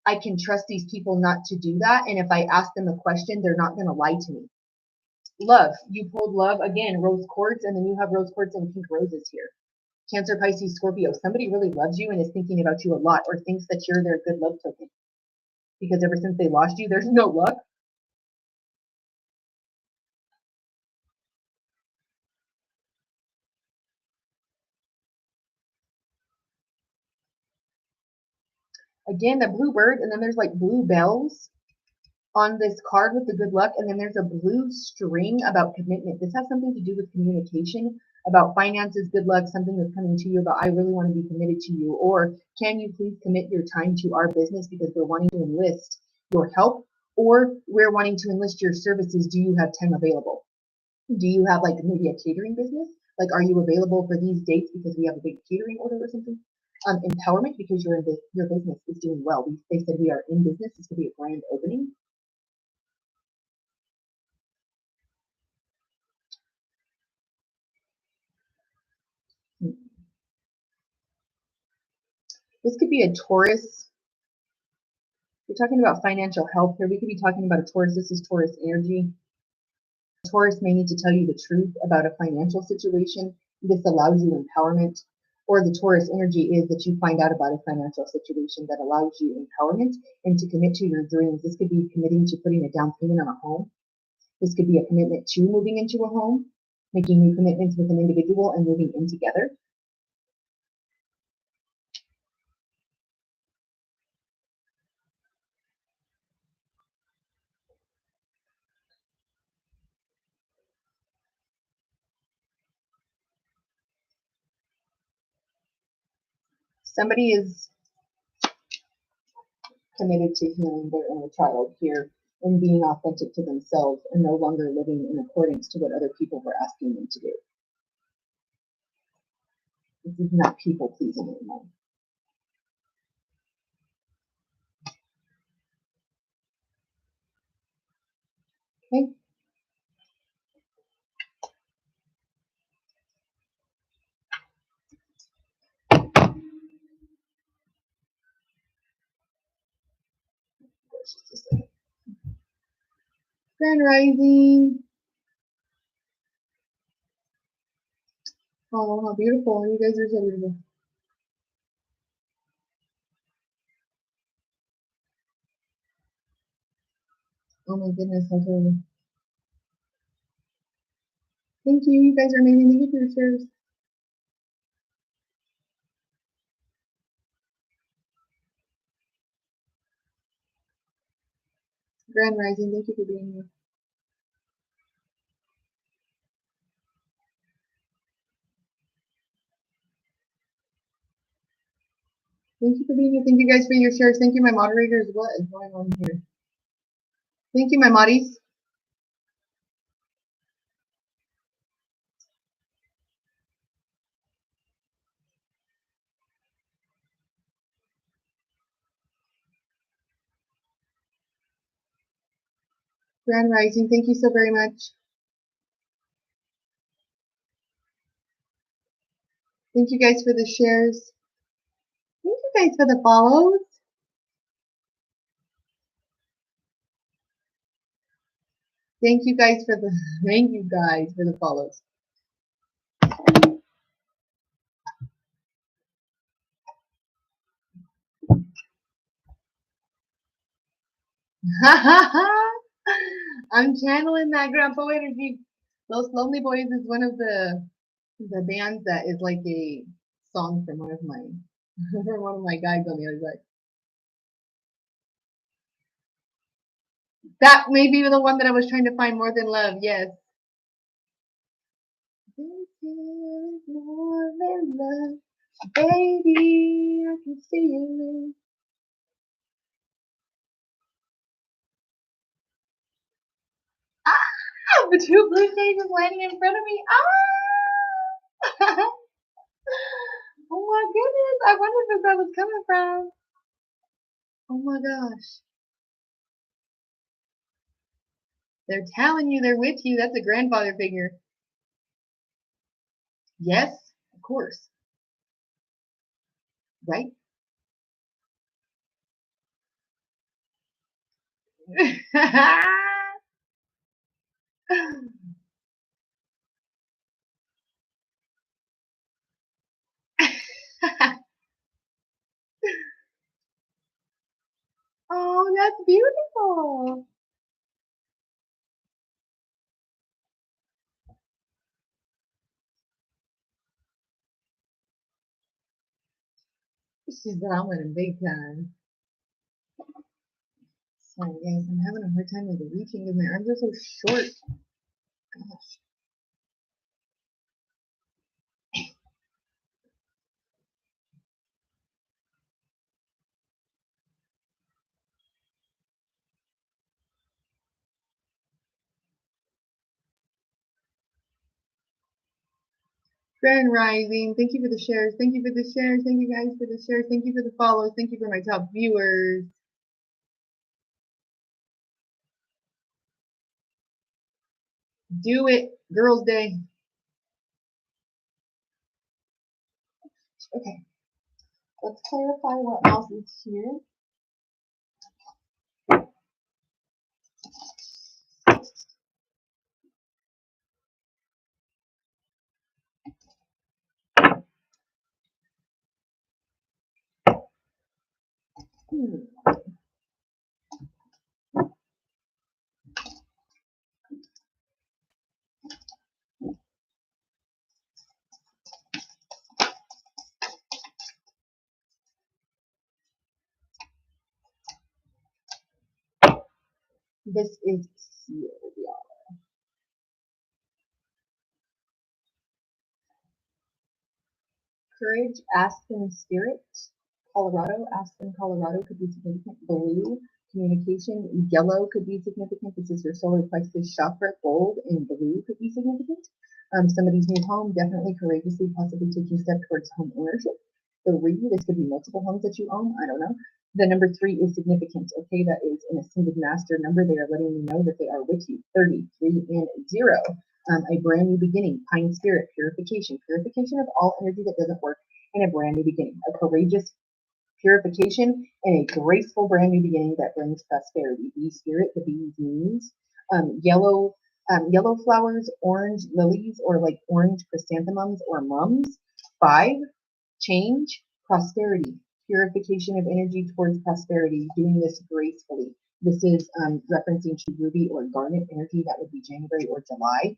A: I can trust these people not to do that, and if I ask them a question, they're not going to lie to me. Love. You pulled love again, rose quartz, and then you have rose quartz and pink roses here. Cancer, Pisces, Scorpio. Somebody really loves you and is thinking about you a lot, or thinks that you're their good love token. Because ever since they lost you, there's no luck. Again, the blue bird, and then there's like blue bells on this card with the good luck, and then there's a blue string about commitment. This has something to do with communication, about finances, good luck, something that's coming to you about I really want to be committed to you, or can you please commit your time to our business because we're wanting to enlist your help, or we're wanting to enlist your services. Do you have time available? Do you have like maybe a catering business? Like, are you available for these dates because we have a big catering order or something? Empowerment because your business is doing well. They said we are in business. This could be a grand opening. This could be a Taurus. We're talking about financial health here. We could be talking about a Taurus. This is Taurus energy. Taurus may need to tell you the truth about a financial situation. This allows you empowerment. Or the Taurus energy is that you find out about a financial situation that allows you empowerment and to commit to your dreams. This could be committing to putting a down payment on a home. This could be a commitment to moving into a home, making new commitments with an individual and moving in together. Somebody is committed to healing their inner child here and being authentic to themselves and no longer living in accordance to what other people were asking them to do. This is not people pleasing anymore. Okay. Grand Rising. Oh, how beautiful. You guys are so beautiful. Oh my goodness, how terrible. Thank you. You guys are amazing. Thank you for your shares. Grand Rising, thank you for being here. Thank you for being here. Thank you guys for your shares. Thank you, my moderators. What is going on here? Thank you, my moddies. Grand Rising, thank you so very much. Thank you guys for the shares. Thank you guys for the follows. Thank you guys for the follows. I'm channeling that grandpa energy. Those Lonely Boys is one of the bands that is like a song from one of my from one of my guys on the other side. That may be the one that I was trying to find, More Than Love. Yes. This is more than love, baby. I can see it. Ah, The two blue jays is landing in front of me. Ah! Oh my goodness. I wondered where that was coming from. Oh my gosh. They're telling you they're with you. That's a grandfather figure. Yes, of course. Right? Oh, that's beautiful. She's vomiting big time. Sorry guys, I'm having a hard time like reaching because my arms are so short. Gosh. Grand Rising, thank you for the shares. Thank you for the shares. Thank you guys for the shares. Thank you for the follows. Thank you for my top viewers. Do it, Girls' Day. Okay, let's clarify what else is here. This is sealed, y'all. Courage, Aspen Spirit, Colorado. Aspen, Colorado could be significant. Blue, communication. Yellow could be significant. This is your solar plexus chakra. Gold and blue could be significant. Somebody's new home, definitely courageously, possibly taking a step towards home ownership. 3, this could be multiple homes that you own. I don't know. The number 3 is significant. Okay, that is an ascended master number. They are letting you know that they are with you. 33 and 0. A brand new beginning, pine spirit, purification of all energy that doesn't work, and a brand new beginning, a courageous purification and a graceful brand new beginning that brings prosperity. Bee spirit, the bees means yellow flowers, orange lilies, or like orange chrysanthemums or mums. 5, change, prosperity, purification of energy towards prosperity, doing this gracefully. This is referencing to ruby or garnet energy. That would be January or July.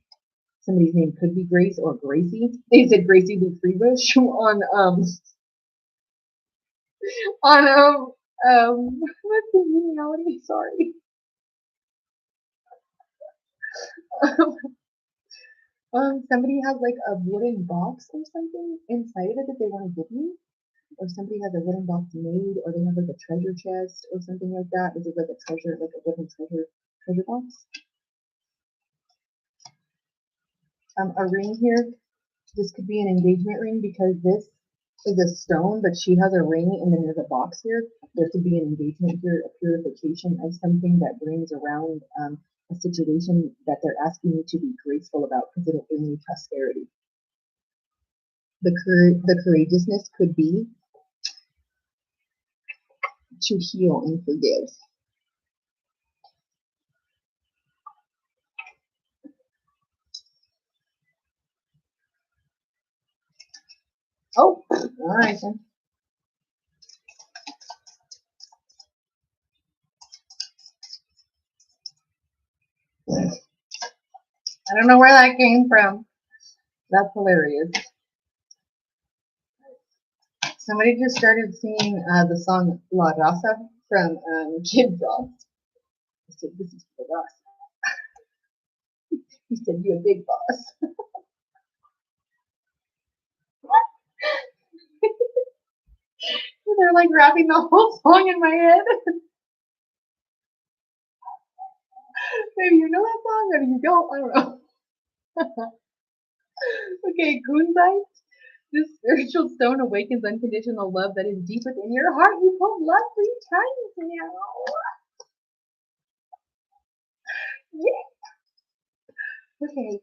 A: Somebody's name could be Grace or Gracie. They said Gracie Lou Freebush what's the reality? Sorry. Somebody has like a wooden box or something inside of it that they want to give you, or somebody has a wooden box made, or they have like a treasure chest or something like that. Is it like a treasure, like a wooden treasure box? A ring here. This could be an engagement ring because this is a stone, but she has a ring, and then there's a box here. There could be an engagement here, a purification of something that brings around a situation that they're asking you to be graceful about because it'll bring you prosperity. The courageousness could be to heal and forgive. Oh, all right then. I don't know where that came from. That's hilarious. Somebody just started singing the song La Raza from Kid Frost. I said, this is for us. He said, you a big boss. They're like rapping the whole song in my head. Maybe you know that song, maybe you don't. I don't know. Okay, kunzite. This spiritual stone awakens unconditional love that is deep within your heart. You pulled love 3 times now. Yeah. Okay.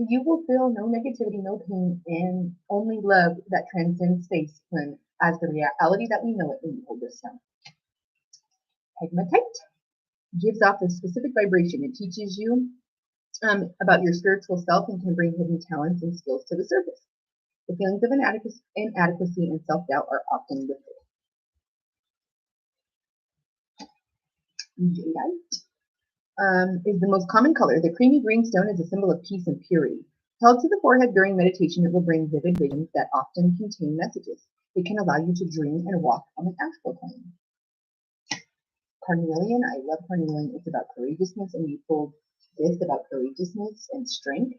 A: You will feel no negativity, no pain, and only love that transcends space when, as the reality that we know it when you hold this stone. Pegmatite gives off a specific vibration. It teaches you about your spiritual self and can bring hidden talents and skills to the surface. The feelings of inadequacy and self-doubt are often lifted. Jadeite is the most common color. The creamy green stone is a symbol of peace and purity. Held to the forehead during meditation, it will bring vivid visions that often contain messages. It can allow you to dream and walk on an astral plane. Carnelian, I love carnelian. It's about courageousness, and you pulled this about courageousness and strength.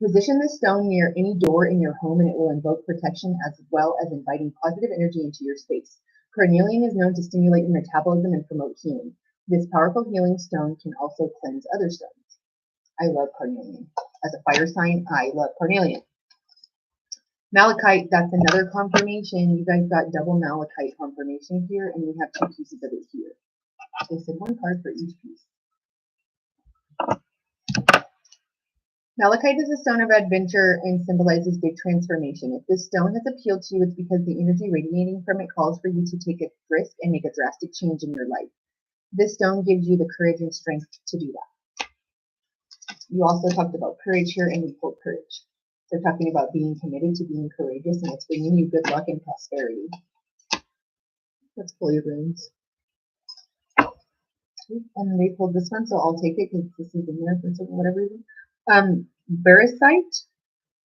A: Position this stone near any door in your home and it will invoke protection as well as inviting positive energy into your space. Carnelian is known to stimulate your metabolism and promote healing. This powerful healing stone can also cleanse other stones. I love carnelian. As a fire sign, I love carnelian. Malachite, that's another confirmation. You guys got double malachite confirmation here, and we have 2 pieces of it here. They said 1 card for each piece. Malachite is a stone of adventure and symbolizes big transformation. If this stone has appealed to you, it's because the energy radiating from it calls for you to take a risk and make a drastic change in your life. This stone gives you the courage and strength to do that. You also talked about courage here, and we pulled courage. They're talking about being committed to being courageous, and it's bringing you good luck and prosperity. Let's pull your runes. And they pulled this one, so I'll take it because this is in there for whatever reason. Beresite,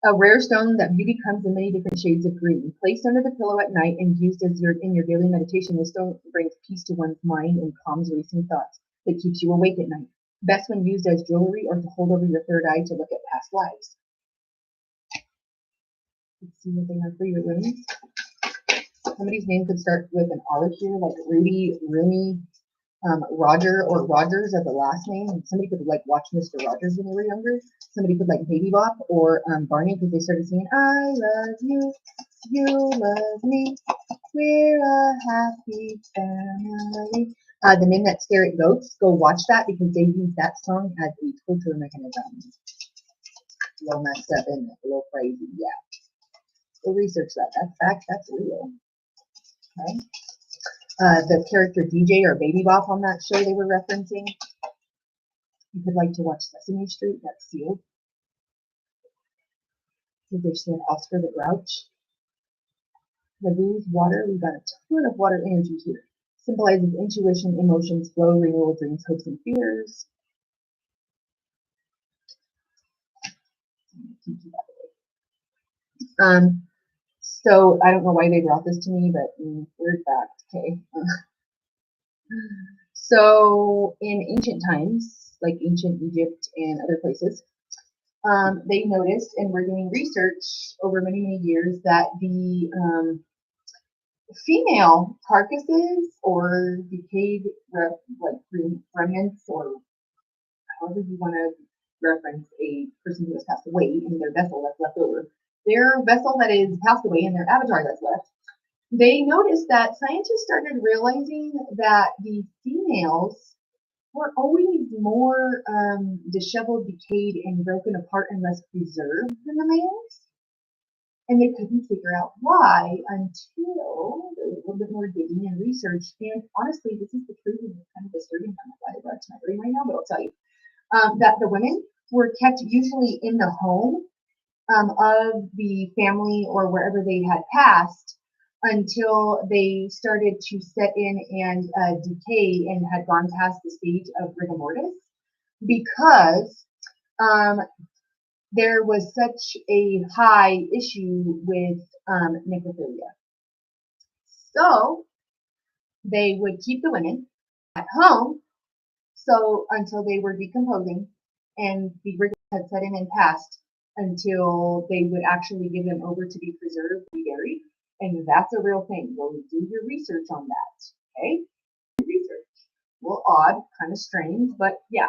A: a rare stone that beauty comes in many different shades of green. Placed under the pillow at night and used as in your daily meditation, this stone brings peace to one's mind and calms racing thoughts. It keeps you awake at night. Best when used as jewelry or to hold over your third eye to look at past lives. Let's see what they have for your runes. Somebody's name could start with an R here, like Rudy, Rooney, Roger, or Rogers as a last name. And somebody could like watch Mr. Rogers when they were younger. Somebody could like Baby Bop or Barney because they started singing, I love you, you love me, we're a happy family. The Men That Stare at Goats, go watch that because they use that song as a torture mechanism. A little messed up and a little crazy, yeah. Go research that. That's fact, that's real. Okay. The character DJ or Baby Bop on that show they were referencing. You could like to watch Sesame Street, that's sealed. They said Oscar the Grouch. The Booze, water, we've got a ton of water energy here. Symbolizes intuition, emotions, flow, renewal, dreams, hopes, and fears. So I don't know why they brought this to me, but weird fact, okay. So in ancient times, like ancient Egypt and other places, they noticed and were doing research over many, many years that the female carcasses or decayed remnants, or however you want to reference a person who has passed away and their vessel that's left over, their vessel that is passed away and their avatar that's left, they noticed that scientists started realizing that the females were always more disheveled, decayed, and broken apart and less preserved than the males. And they couldn't figure out why until there was a little bit more digging and research. And honestly, this is the truth, and it's kind of disturbing. I'm not glad I brought it to my brain right now, but I'll tell you that the women were kept usually in the home of the family or wherever they had passed until they started to set in and decay and had gone past the stage of rigor mortis, because there was such a high issue with necrophilia. So they would keep the women at home so until they were decomposing and the rigor had set in and passed, until they would actually give them over to be preserved and buried. And that's a real thing. Well, do your research on that, okay? Research. little odd, kind of strange, but yeah,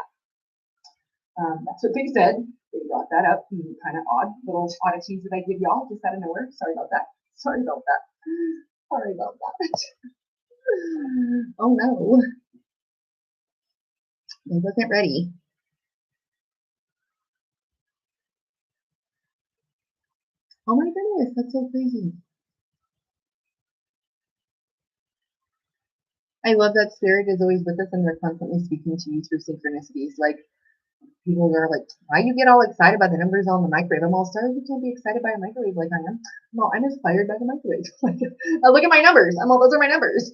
A: that's what they said. They brought that up. Kind of odd little oddities that I give y'all just out of nowhere. Sorry about that. Sorry about that. Sorry about that. Oh no, I wasn't ready. Oh my goodness, that's so crazy. I love that spirit is always with us and they're constantly speaking to you through synchronicities. Like people are like, why you get all excited by the numbers on the microwave? I'm all sorry you can't be excited by a microwave like I am. No, I'm inspired by the microwave. Like, look at my numbers. I'm all those are my numbers.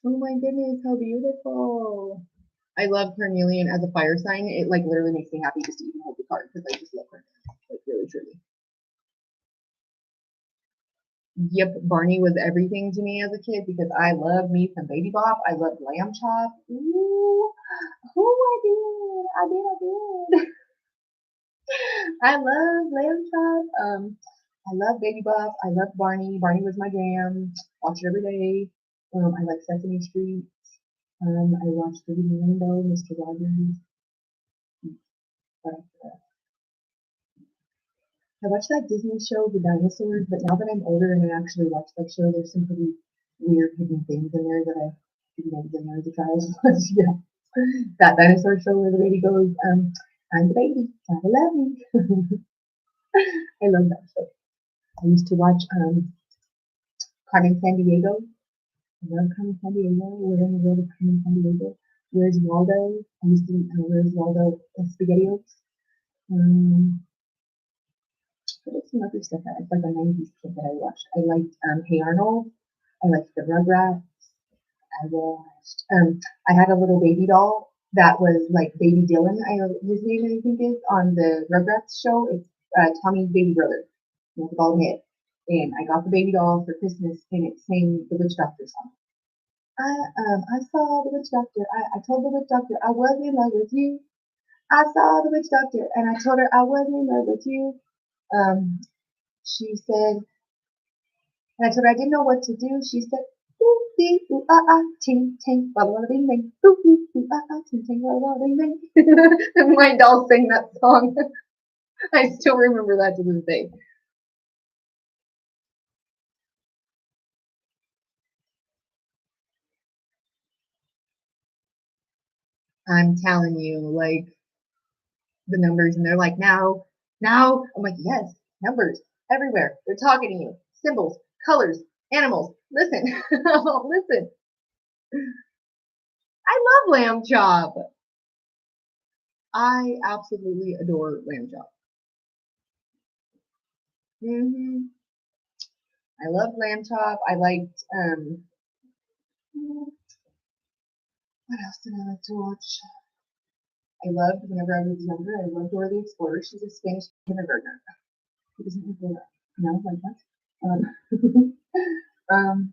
A: Oh my goodness, how beautiful. I love carnelian as a fire sign. It like literally makes me happy just to even hold the card because I just love carnelian. Like really truly. Yep, Barney was everything to me as a kid because I love me some baby bop. I love lamb chop. Ooh, I did. I love lamb chop. I love baby bop. I love Barney. Barney was my jam. Watch it every day. I like Sesame Street. I watched the Rainbow, Mr. Rogers. I watched that Disney show, The Dinosaurs, but now that I'm older and I actually watch that show, there's some pretty weird hidden things in there that I didn't know in there as a child. But yeah, that dinosaur show where the baby goes, I'm the baby, gotta love me. I love that show. I used to watch Carmen Sandiego. I love Carmen Sandiego. We're in the world of Carmen Sandiego. Where's Waldo? I used to eat Where's Waldo SpaghettiOs. Um, What is some other stuff that it's like a 90s kid that I watched? I liked Hey Arnold. I liked the Rugrats. I watched I had a little baby doll that was like Baby Dylan, his name I think is on the Rugrats show. It's Tommy's baby brother with a bald head. And I got the baby doll for Christmas and it sang the witch doctor song. I saw the witch doctor. I told the witch doctor I was in love with you. I saw the witch doctor and I told her I was in love with you. Um, she said, and I told her I didn't know what to do. She said, ooh, dee, ooh, ah, ah, ting, ting, ba, ba, ba, bing, bing. Ooh, ooh, ooh, ah, ah, ting, ting, ba, ba, bing, bing. And my doll sang that song. I still remember that to this day. I'm telling you, like the numbers, and they're like, now. I'm like, yes, numbers everywhere. They're talking to you. Symbols, colors, animals. Listen, listen. I love lamb chop. I absolutely adore lamb chop. Hmm I love lamb chop. I liked what else did I like to watch? I loved whenever I was younger. I loved Dora the Explorer. She's a Spanish kindergartner. Who doesn't know that? No, like that. Um,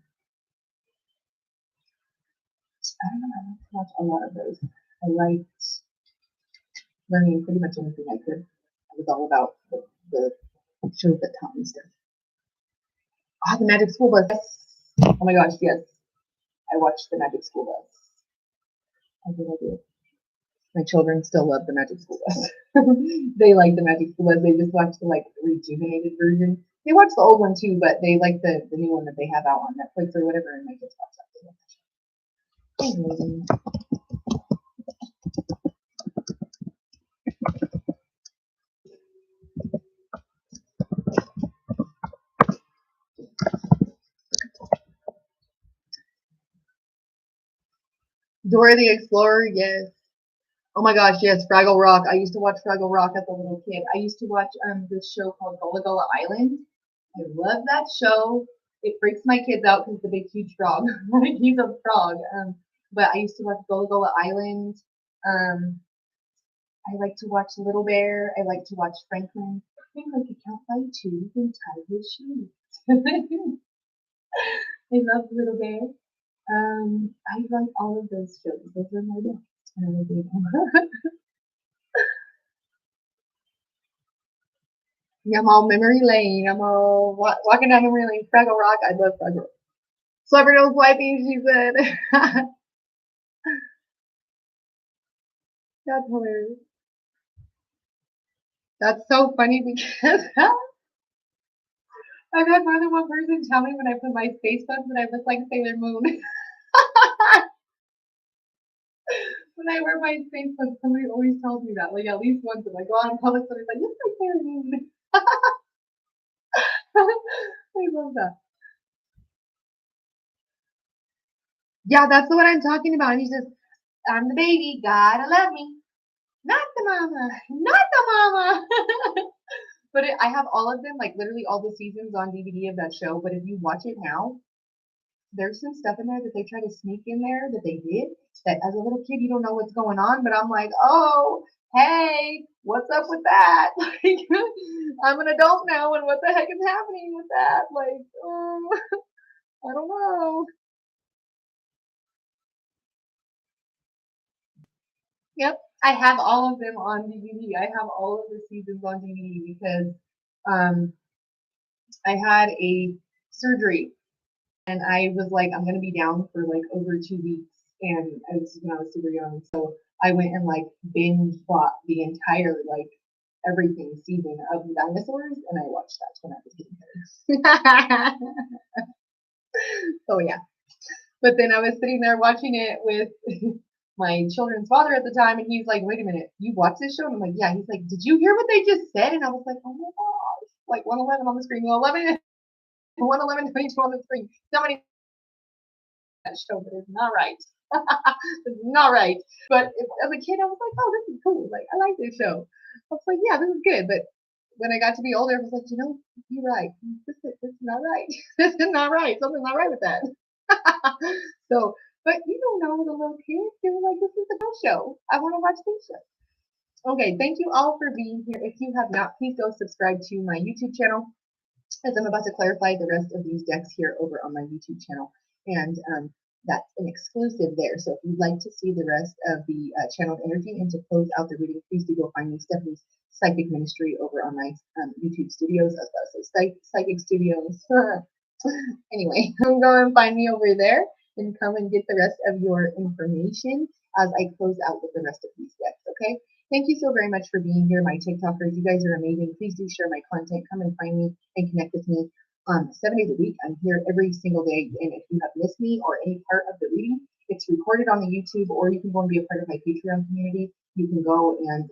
A: I don't know. I like to watch a lot of those. I liked learning pretty much anything I could. I was all about the shows that taught me stuff. Ah, the Magic School Bus. Oh my gosh, yes. I watched the Magic School Bus. I did. I did. My children still love the Magic School Bus. They like the Magic School Bus. They just watch the like rejuvenated version. They watch the old one too, but they like the new one that they have out on Netflix or whatever, and they just watch that. Dora the Explorer, yes. Oh my gosh, yes, Fraggle Rock. I used to watch Fraggle Rock as a little kid. I used to watch this show called Gullah Gullah Island. I love that show. It freaks my kids out because the big huge frog. Like he's a frog. But I used to watch Gullah Gullah Island. Um, I like to watch Little Bear. I like to watch Franklin. Franklin could count by twos and tie his shoes. I love Little Bear. I like all of those shows. Those are my best. I really do. Yeah, I'm all memory lane. I'm all walking down memory lane. Fraggle Rock. I love Fraggle Rock. Celebrity nose wiping, she said. That's hilarious. That's so funny because I've had more than one person tell me when I put my face buttons that I look like Sailor Moon. When I wear my face buttons, somebody always tells me that. Like at least once, if I go out in public, somebody's like, "You look like Sailor Moon." I love that. Yeah, that's what I'm talking about. And he says, "I'm the baby, gotta love me, not the mama, not the mama." But I have all of them, like literally all the seasons on DVD of that show. But if you watch it now, there's some stuff in there that they try to sneak in there that they did that as a little kid you don't know what's going on, but I'm like, oh, hey, what's up with that? Like, I'm an adult now, and what the heck is happening with that? Like, I don't know. Yep, I have all of them on DVD. I have all of the seasons on DVD because um, I had a surgery and I was like, I'm gonna be down for like over 2 weeks, and I was when I was super young, so I went and like binge bought the entire like everything season of the dinosaurs, and I watched that when I was getting better. So yeah, but then I was sitting there watching it with my children's father at the time, and he's like, "Wait a minute, you watched this show?" And I'm like, "Yeah." He's like, "Did you hear what they just said?" And I was like, "Oh my gosh!" Like 111 on the screen, 111, 111, 22 on the screen. Somebody that show, but it's not right. It's not right. But as a kid, I was like, oh, this is cool. Like, I like this show. I was like, yeah, this is good. But when I got to be older, I was like, you're right. This is not right. This is not right. Something's not right with that. So, but you don't know the little kids. They were like, this is a good show. I want to watch this show. Okay, thank you all for being here. If you have not, please go subscribe to my YouTube channel, as I'm about to clarify the rest of these decks here over on my YouTube channel. And that's an exclusive there. So if you'd like to see the rest of the channeled energy and to close out the reading, please do go find me, Stephanie's Psychic Ministry, over on my YouTube studios. I was about to say Psychic Studios. Anyway, go and find me over there and come and get the rest of your information as I close out with the rest of these decks, okay? Thank you so very much for being here, my TikTokers. You guys are amazing. Please do share my content. Come and find me and connect with me 7 days a week. I'm here every single day. And if you have missed me or any part of the reading, it's recorded on the YouTube, or you can go and be a part of my Patreon community. You can go and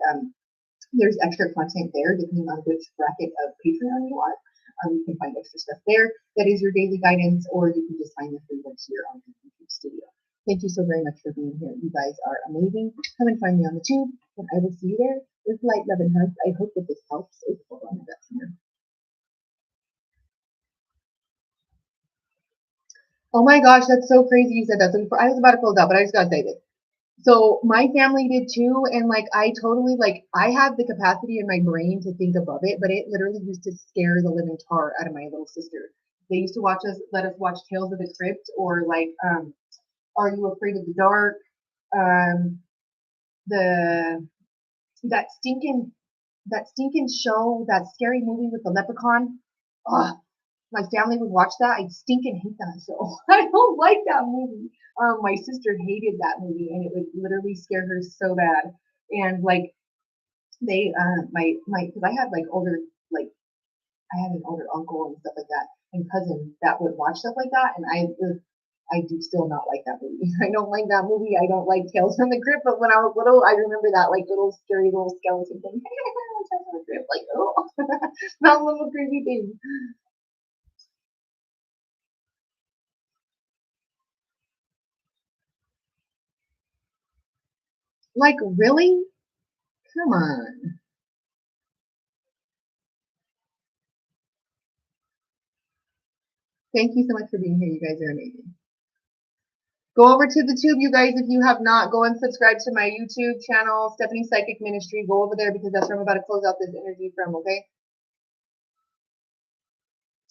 A: there's extra content there depending on which bracket of Patreon you are. You can find extra stuff there that is your daily guidance, or you can just find the free ones here on the YouTube studio. Thank you so very much for being here. You guys are amazing. Come and find me on the tube, and I will see you there with light, love, and hugs. I hope that this helps. Hold on, I got some here. Oh my gosh, that's so crazy you said that. So I was about to close out, but I just gotta say this. So my family did too, and like I totally like I have the capacity in my brain to think above it, but it literally used to scare the living tar out of my little sister. They used to let us watch Tales of the Crypt, or like Are You Afraid of the Dark? Um, the that stinking show, that scary movie with the leprechaun. Ugh, my family would watch that. I stinking hate that show. I don't like that movie. My sister hated that movie, and it would literally scare her so bad. And like they, because I had like older, like I had an older uncle and stuff like that, and cousin that would watch stuff like that, and I do still not like that movie. I don't like that movie. I don't like Tales from the Crypt, but when I was little, I remember that like little scary little skeleton thing. Tales from the Crypt, like oh, that little creepy thing. Like really? Come on. Thank you so much for being here. You guys are amazing. Go over to the tube, you guys, if you have not. Go and subscribe to my YouTube channel, Stephanie's Psychic Ministry. Go over there because that's where I'm about to close out this energy from, okay?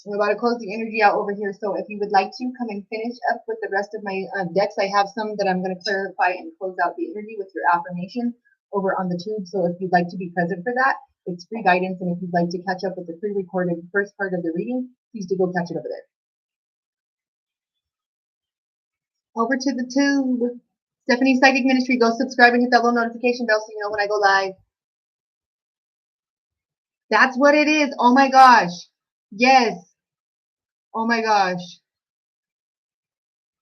A: I'm about to close the energy out over here. So if you would like to come and finish up with the rest of my decks, I have some that I'm going to clarify and close out the energy with your affirmation over on the tube. So if you'd like to be present for that, it's free guidance. And if you'd like to catch up with the pre-recorded first part of the reading, please do go catch it over there. Over to the tube. Stephanie's Psychic Ministry. Go subscribe and hit that little notification bell so you know when I go live. That's what it is. Oh my gosh. Yes. Oh my gosh.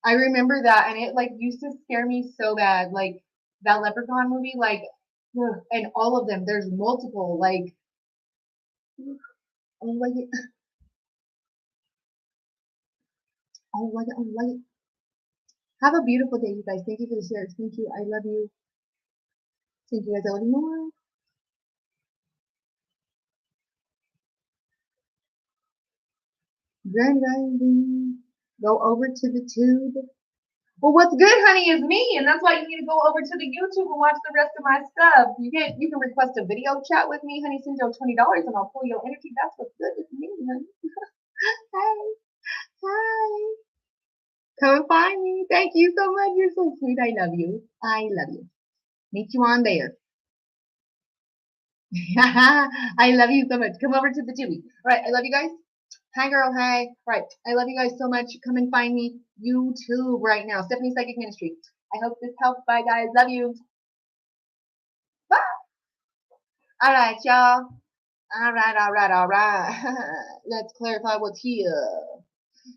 A: I remember that, and it like used to scare me so bad. Like that Leprechaun movie, like, and all of them. There's multiple. Like, oh like it. Oh like it. Oh like it. Have a beautiful day, you guys. Thank you for the shares. Thank you. I love you. Thank you guys. I love you more. Grand rising. Go over to the tube. Well, what's good, honey, is me, and that's why you need to go over to the YouTube and watch the rest of my stuff. You can request a video chat with me, honey. Send your $20, and I'll pull your energy. That's what's good with me, honey. Hi, hi. Come and find me. Thank you so much. You're so sweet. I love you. I love you. Meet you on there. I love you so much. Come over to the tube. All right, I love you guys. Hi, girl. Hi. Right. I love you guys so much. Come and find me YouTube right now. Stephanie's Psychic Ministry. I hope this helps. Bye, guys. Love you. Bye. All right, y'all. All right. Let's clarify what's here.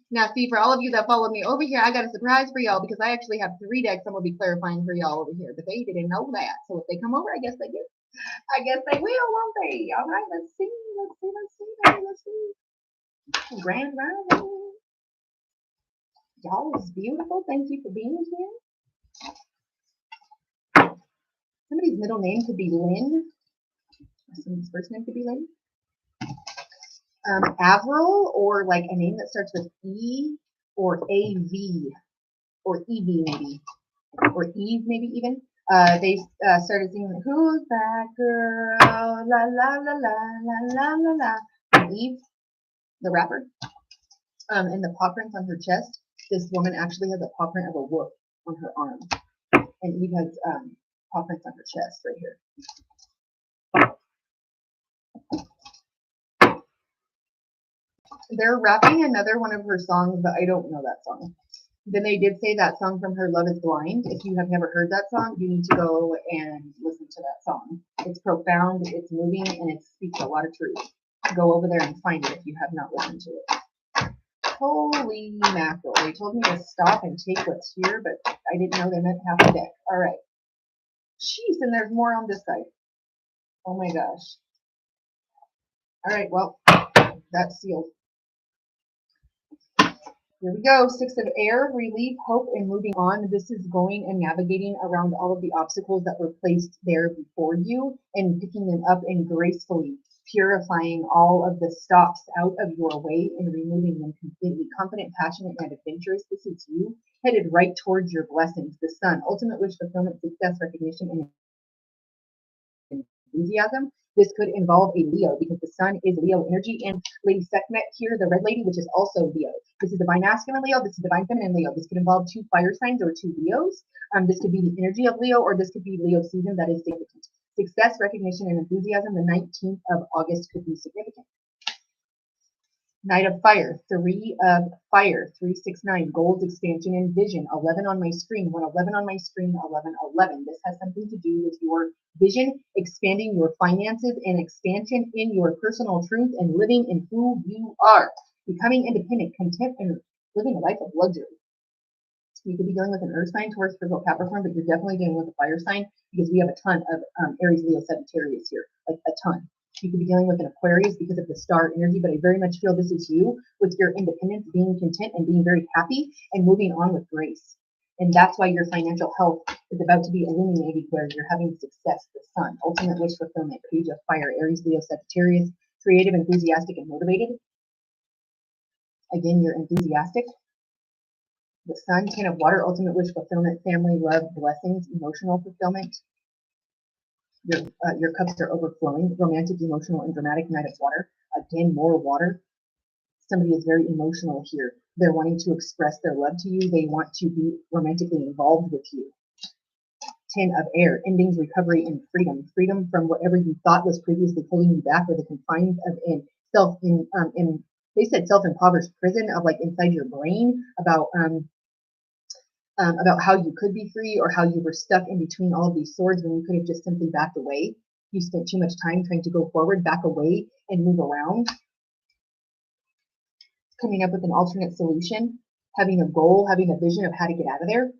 A: Now, see, for all of you that followed me over here, I got a surprise for y'all because I actually have 3 decks I'm going to be clarifying for y'all over here. But they didn't know that. So if they come over, I guess they do. I guess they will, won't they? All right, let's see. Let's see. Grand rising. Y'all is beautiful. Thank you for being here. Somebody's middle name could be Lynn. Somebody's first name could be Lynn. Avril, or like a name that starts with E or AV or EV maybe, or Eve maybe even. They started singing "Who's That Girl?" La la la la la la la la. And Eve, the rapper, and the paw prints on her chest. This woman actually has a paw print of a wolf on her arm, and Eve has paw prints on her chest right here. They're rapping another one of her songs, but I don't know that song. Then they did say that song from her, Love is Blind. If you have never heard that song, you need to go and listen to that song. It's profound, it's moving, and it speaks a lot of truth. Go over there and find it if you have not listened to it. Holy mackerel. They told me to stop and take what's here, but I didn't know they meant half a deck. All right. Jeez, and there's more on this side. Oh my gosh. All right, well, that's sealed. Here we go. 6 of air, relief, hope, and moving on. This is going and navigating around all of the obstacles that were placed there before you and picking them up and gracefully purifying all of the stops out of your way and removing them completely. Confident, passionate, and adventurous. This is you headed right towards your blessings. The sun, ultimate wish fulfillment, success, recognition, and enthusiasm. This could involve a Leo because the sun is Leo energy, and Lady Sekhmet here, the red lady, which is also Leo. This is divine masculine Leo. This is divine feminine Leo. This could involve 2 fire signs or 2 Leos. This could be the energy of Leo, or this could be Leo season that is significant. Success, recognition, and enthusiasm. The 19th of August could be significant. Knight of Fire, 3 of Fire, 369, goals, expansion, and vision. 11 on my screen. 11 on my screen, 11. This has something to do with your vision, expanding your finances, and expansion in your personal truth and living in who you are. Becoming independent, content, and living a life of luxury. You could be dealing with an earth sign, Taurus, Virgo, Capricorn, but you're definitely dealing with a fire sign because we have a ton of Aries, Leo, Sagittarius here, like a ton. You could be dealing with an Aquarius because of the star energy, but I very much feel this is you with your independence, being content and being very happy and moving on with grace. And that's why your financial health is about to be illuminated, where you're having success. The sun, ultimate wish fulfillment, page of fire, Aries, Leo, Sagittarius, creative, enthusiastic, and motivated. Again, you're enthusiastic. The sun, 10 of water, ultimate wish fulfillment, family, love, blessings, emotional fulfillment. Your cups are overflowing. Romantic, emotional, and dramatic. Knight of water. Again, more water. Somebody is very emotional here. They're wanting to express their love to you. They want to be romantically involved with you. 10 of air. Endings, recovery, and freedom. Freedom from whatever you thought was previously holding you back, or the confines of they said self-impoverished prison of like inside your brain about about how you could be free or how you were stuck in between all of these swords when you could have just simply backed away. You spent too much time trying to go forward, back away, and move around. Coming up with an alternate solution, having a goal, having a vision of how to get out of there.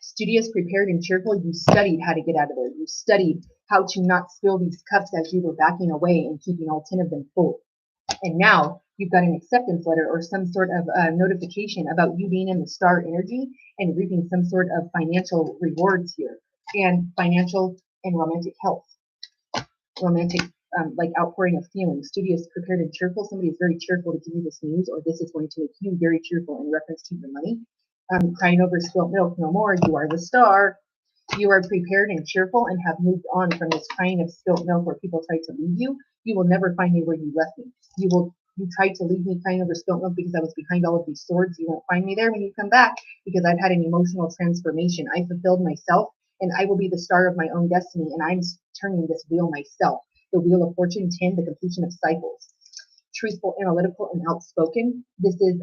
A: Studious, prepared, and cheerful, you studied how to get out of there. You studied how to not spill these cups as you were backing away and keeping all 10 of them full. And now you've got an acceptance letter or some sort of notification about you being in the star energy and reaping some sort of financial rewards here, and financial and romantic health. Romantic, like outpouring of feelings. Studious, prepared, and cheerful. Somebody is very cheerful to give you this news, or this is going to make you very cheerful in reference to your money. Crying over spilt milk, no more. You are the star. You are prepared and cheerful and have moved on from this crying of spilt milk where people tried to leave you. You will never find me where you left me. You tried to leave me crying over spilt milk because I was behind all of these swords. You won't find me there when you come back, because I've had an emotional transformation. I fulfilled myself, and I will be the star of my own destiny, and I'm turning this wheel myself. The Wheel of Fortune 10, the completion of cycles. Truthful, analytical, and outspoken. This is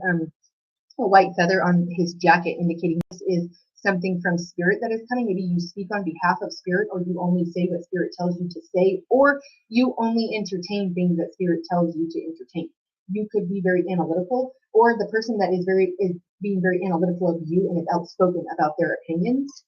A: a white feather on his jacket indicating this is something from spirit that is coming. Maybe you speak on behalf of spirit, or you only say what spirit tells you to say, or you only entertain things that spirit tells you to entertain. You could be very analytical, or the person that is being very analytical of you and is outspoken about their opinions.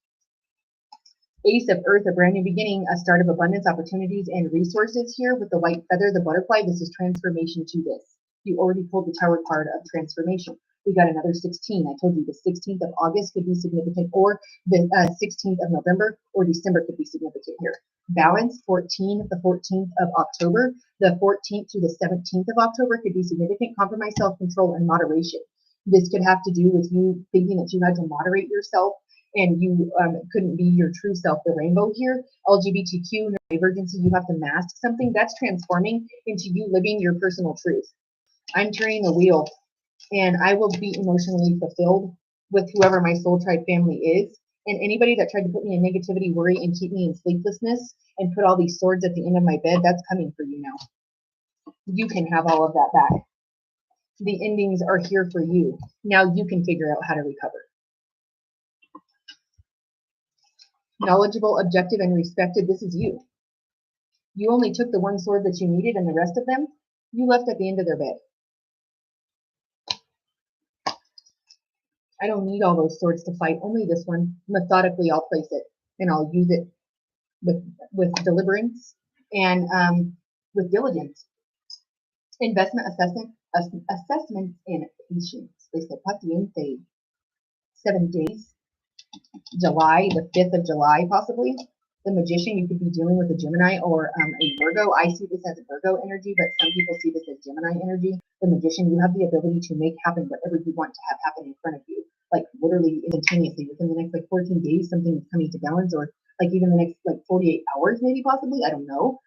A: Ace of Earth, a brand new beginning, a start of abundance, opportunities, and resources here with the white feather, the butterfly. This is transformation to this. You already pulled the Tower card of transformation. We got another 16. I told you the 16th of August could be significant, or the 16th of November or December could be significant here. Balance, 14, the 14th of October. The 14th through the 17th of October could be significant. Compromise, self-control, and moderation. This could have to do with you thinking that you had to moderate yourself and you couldn't be your true self. The rainbow here, LGBTQ, divergency, you have to mask something. That's transforming into you living your personal truth. I'm turning the wheel, and I will be emotionally fulfilled with whoever my soul tribe family is. And anybody that tried to put me in negativity, worry, and keep me in sleeplessness and put all these swords at the end of my bed, that's coming for you now. You can have all of that back. The endings are here for you. Now you can figure out how to recover. Knowledgeable, objective, and respected. This is you. You only took the one sword that you needed, and the rest of them you left at the end of their bed. I don't need all those swords to fight. Only this one. Methodically, I'll place it, and I'll use it with deliverance and with diligence. Investment, assessment, and patience. They said paciente. 7 days. July, the 5th of July, possibly. The Magician, you could be dealing with a Gemini or a Virgo. I see this as a Virgo energy, but some people see this as Gemini energy. The Magician, you have the ability to make happen whatever you want to have happen in front of you, like literally instantaneously. Within the next 14 days, something is coming to balance, or like even the next 48 hours, maybe, possibly. I don't know.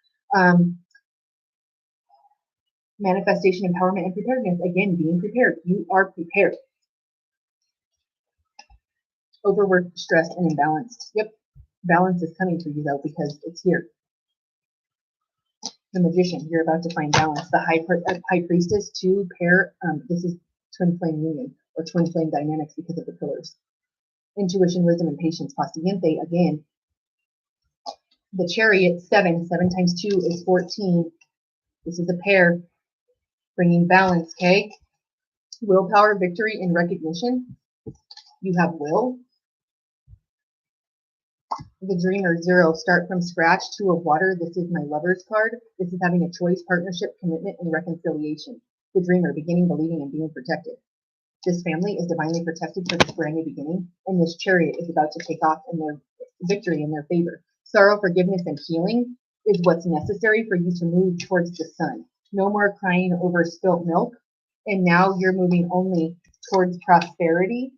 A: Manifestation, empowerment, and preparedness. Again, being prepared. You are prepared. Overworked, stressed, and imbalanced. Yep. Balance is coming for you, though, because it's here. The Magician, you're about to find balance. The High Priestess, two pair. This is twin flame union or twin flame dynamics because of the pillars. Intuition, wisdom, and patience. Paciente, again. The Chariot, 7. 7 times 2 is 14. This is a pair. Bringing balance, okay? Willpower, victory, and recognition. You have will. The Dreamer, 0. Start from scratch, 2 of water. This is my Lover's card. This is having a choice, partnership, commitment, and reconciliation. The Dreamer, beginning, believing, and being protected. This family is divinely protected for this brand new beginning, and this Chariot is about to take off in their victory in their favor. Sorrow, forgiveness, and healing is what's necessary for you to move towards the sun. No more crying over spilt milk, and now you're moving only towards prosperity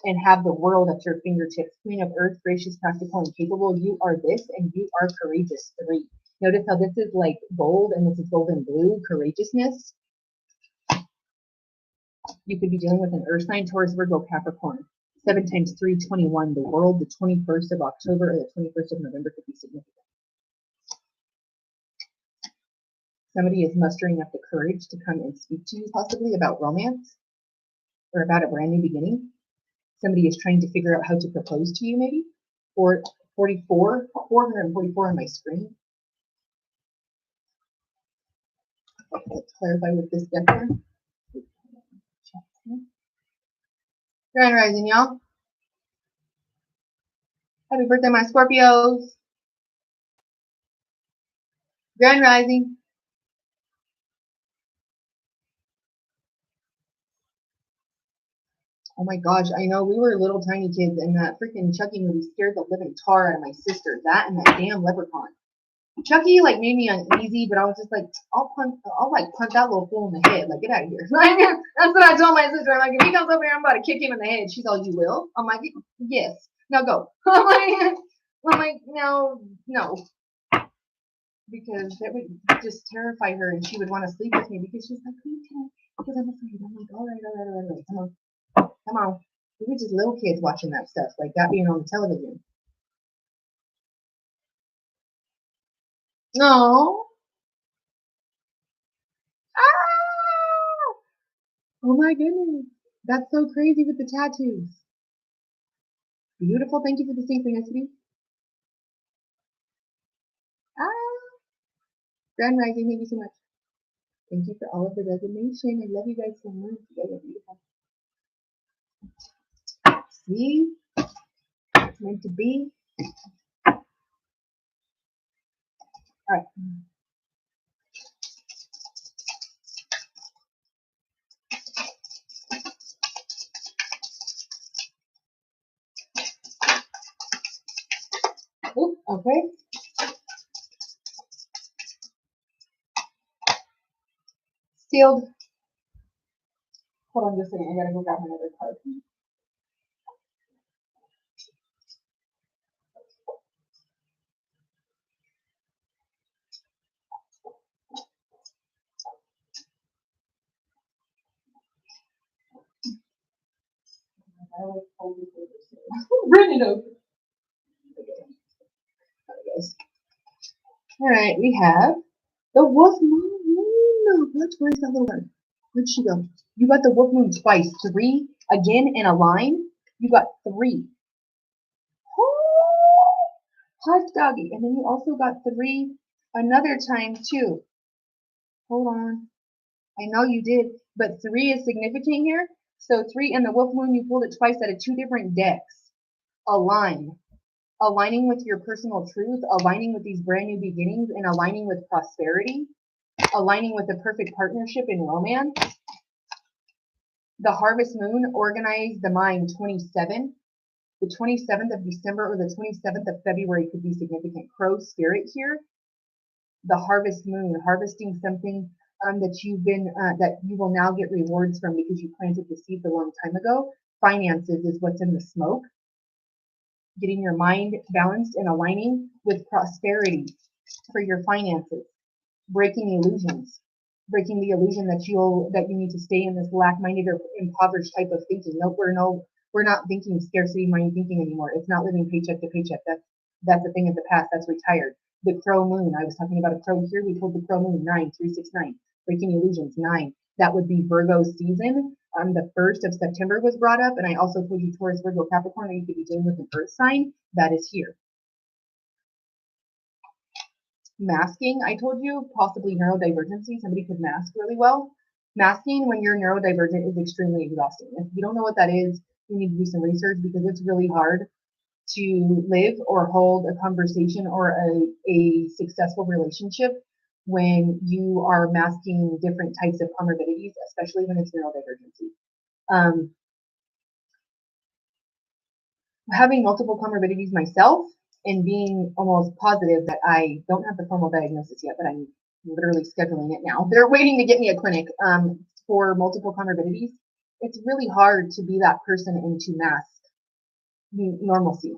A: and have the world at your fingertips. Queen of Earth, gracious, practical, and capable. You are this, and you are courageous. 3. Notice how this is like gold, and this is gold and blue. Courageousness. You could be dealing with an Earth sign, Taurus, Virgo, Capricorn. 7 times 3, 21. The world, the 21st of October or the 21st of November could be significant. Somebody is mustering up the courage to come and speak to you, possibly about romance or about a brand new beginning. Somebody is trying to figure out how to propose to you, maybe. Or 444 on my screen. Let's clarify with this deck here. Grand Rising, y'all. Happy birthday, my Scorpios. Grand Rising. Oh my gosh, I know we were little tiny kids, and that freaking Chucky movie scared the living tar out of my sister. That and that damn leprechaun. Chucky like made me uneasy, but I was just like, I'll punch that little fool in the head. Like, get out of here. That's what I told my sister. I'm like, if he comes over here, I'm about to kick him in the head. She's all, you will? I'm like, yes. Now go. I'm like, no. Because that would just terrify her, and she would want to sleep with me because she's like, please can I? Because I'm afraid. I'm like, all right. Come on. We were just little kids watching that stuff, like that being on the television. No. Ah! Oh my goodness. That's so crazy with the tattoos. Beautiful. Thank you for the synchronicity. Ah. Grand Rising, thank you so much. Thank you for all of the resignation. I love you guys so much. You guys are beautiful. See? It's meant to be. All right. Oop, okay. Sealed. Hold on just a second. I gotta go grab another card. I always hold it over. Bring it over. All right, we have the Wolf Moon. Where's that little one? Where'd she go? You got the Wolf Moon twice. 3 again in a line. You got 3. Oh, hush, doggy. And then you also got 3 another time too. Hold on. I know you did, but 3 is significant here. So 3 and the Wolf Moon, you pulled it twice out of 2 different decks. Align. Aligning with your personal truth, aligning with these brand new beginnings, and aligning with prosperity, aligning with the perfect partnership in romance. The Harvest Moon, organize the mind, 27. The 27th of December or the 27th of February could be significant. Crow spirit here. The Harvest Moon, harvesting something that you will now get rewards from because you planted the seeds a long time ago. Finances is what's in the smoke. Getting your mind balanced and aligning with prosperity for your finances. Breaking illusions. Breaking the illusion that you need to stay in this lack-minded or impoverished type of thinking. Nope, we're not thinking scarcity mind thinking anymore. It's not living paycheck to paycheck. That's a thing of the past. That's retired. The Crow Moon. I was talking about a crow here. We pulled the Crow Moon, 9369. Breaking illusions, 9. That would be Virgo season. The 1st of September was brought up, and I also told you Taurus, Virgo, Capricorn, you could be dealing with an earth sign. That is here. Masking, I told you, possibly neurodivergency. Somebody could mask really well. Masking when you're neurodivergent is extremely exhausting. If you don't know what that is, you need to do some research because it's really hard to live or hold a conversation or a successful relationship when you are masking different types of comorbidities, especially when it's neurodivergency. Having multiple comorbidities myself and being almost positive that I don't have the formal diagnosis yet, but I'm literally scheduling it now. They're waiting to get me a clinic for multiple comorbidities. It's really hard to be that person and to mask normalcy,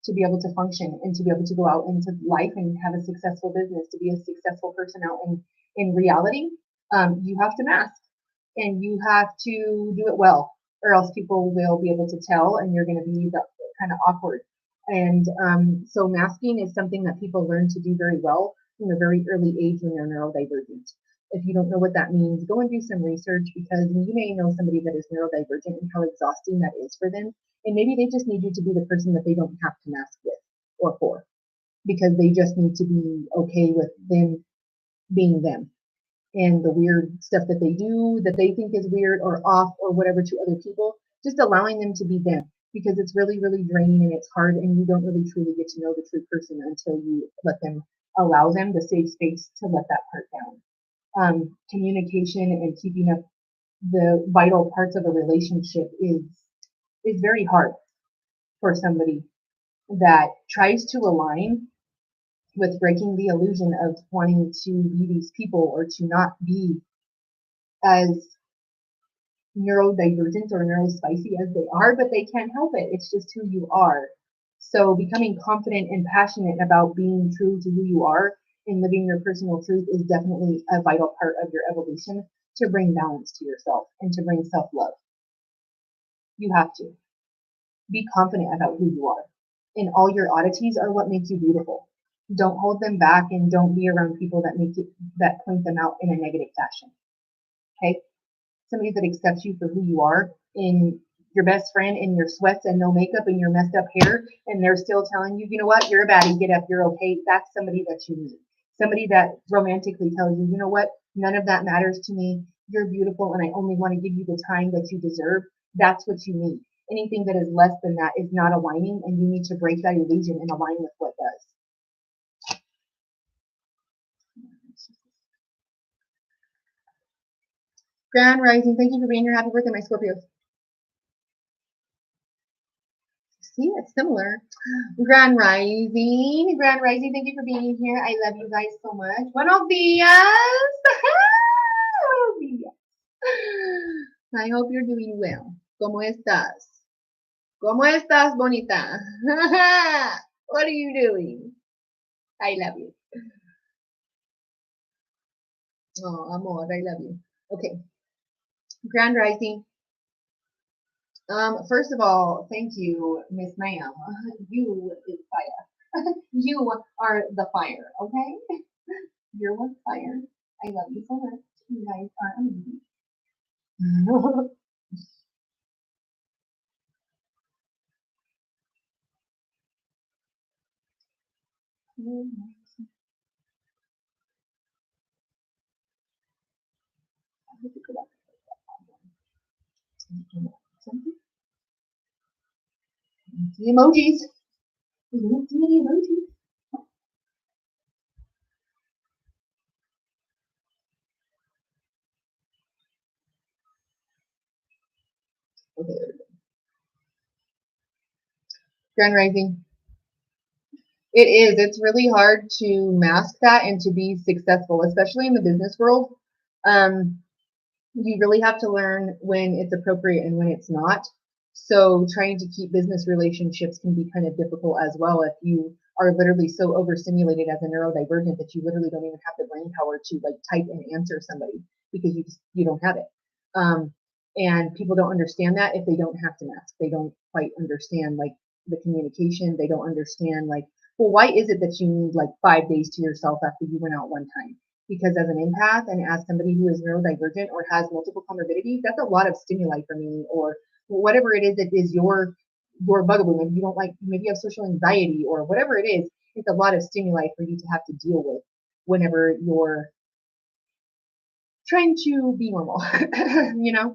A: to be able to function and to be able to go out into life and have a successful business, to be a successful person out in reality. You have to mask and you have to do it well, or else people will be able to tell and you're going to be kind of awkward. And so masking is something that people learn to do very well from a very early age when they're neurodivergent. If you don't know what that means, go and do some research, because you may know somebody that is neurodivergent and how exhausting that is for them. And maybe they just need you to be the person that they don't have to mask with or for, because they just need to be okay with them being them, and the weird stuff that they do that they think is weird or off or whatever to other people, just allowing them to be them, because it's really, really draining and it's hard, and you don't really truly get to know the true person until you let them, allow them the safe space to let that part down. Communication and keeping up the vital parts of a relationship is very hard for somebody that tries to align with breaking the illusion of wanting to be these people or to not be as neurodivergent or neurospicy as they are, but they can't help it. It's just who you are. So becoming confident and passionate about being true to who you are and living your personal truth is definitely a vital part of your evolution to bring balance to yourself and to bring self-love. You have to be confident about who you are. And all your oddities are what make you beautiful. Don't hold them back, and don't be around people that point them out in a negative fashion. Okay? Somebody that accepts you for who you are, in your best friend in your sweats and no makeup and your messed up hair, and they're still telling you, you know what, you're a baddie, get up, you're okay. That's somebody that you need. Somebody that romantically tells you, you know what, none of that matters to me. You're beautiful, and I only want to give you the time that you deserve. That's what you need. Anything that is less than that is not aligning, and you need to break that illusion and align with what does. Grand Rising, thank you for being here. Happy birthday, my Scorpios. See, it's similar. Grand Rising, thank you for being here. I love you guys so much. Buenos días. Buenos días. I hope you're doing well. ¿Cómo estás? ¿Cómo estás, bonita? What are you doing? I love you. Oh, amor, I love you. Okay. Grand Rising. First of all, thank you, Miss Ma'am. You is fire. You are the fire, okay? You're one fire. I love you so much. You guys are amazing. The emojis. The emojis. Okay, there we go. Grand Rising. It is. It's really hard to mask that and to be successful, especially in the business world. You really have to learn when it's appropriate and when it's not. So trying to keep business relationships can be kind of difficult as well if you are literally so overstimulated as a neurodivergent that you literally don't even have the brain power to like type and answer somebody, because you don't have it. And people don't understand that if they don't have to mask. They don't quite understand like the communication. They don't understand like, well, why is it that you need like 5 days to yourself after you went out one time? Because as an empath and as somebody who is neurodivergent or has multiple comorbidities, that's a lot of stimuli for me, or whatever it is that is your bugaboo. Maybe you don't like, maybe you have social anxiety or whatever it is. It's a lot of stimuli for you to have to deal with whenever you're trying to be normal, you know?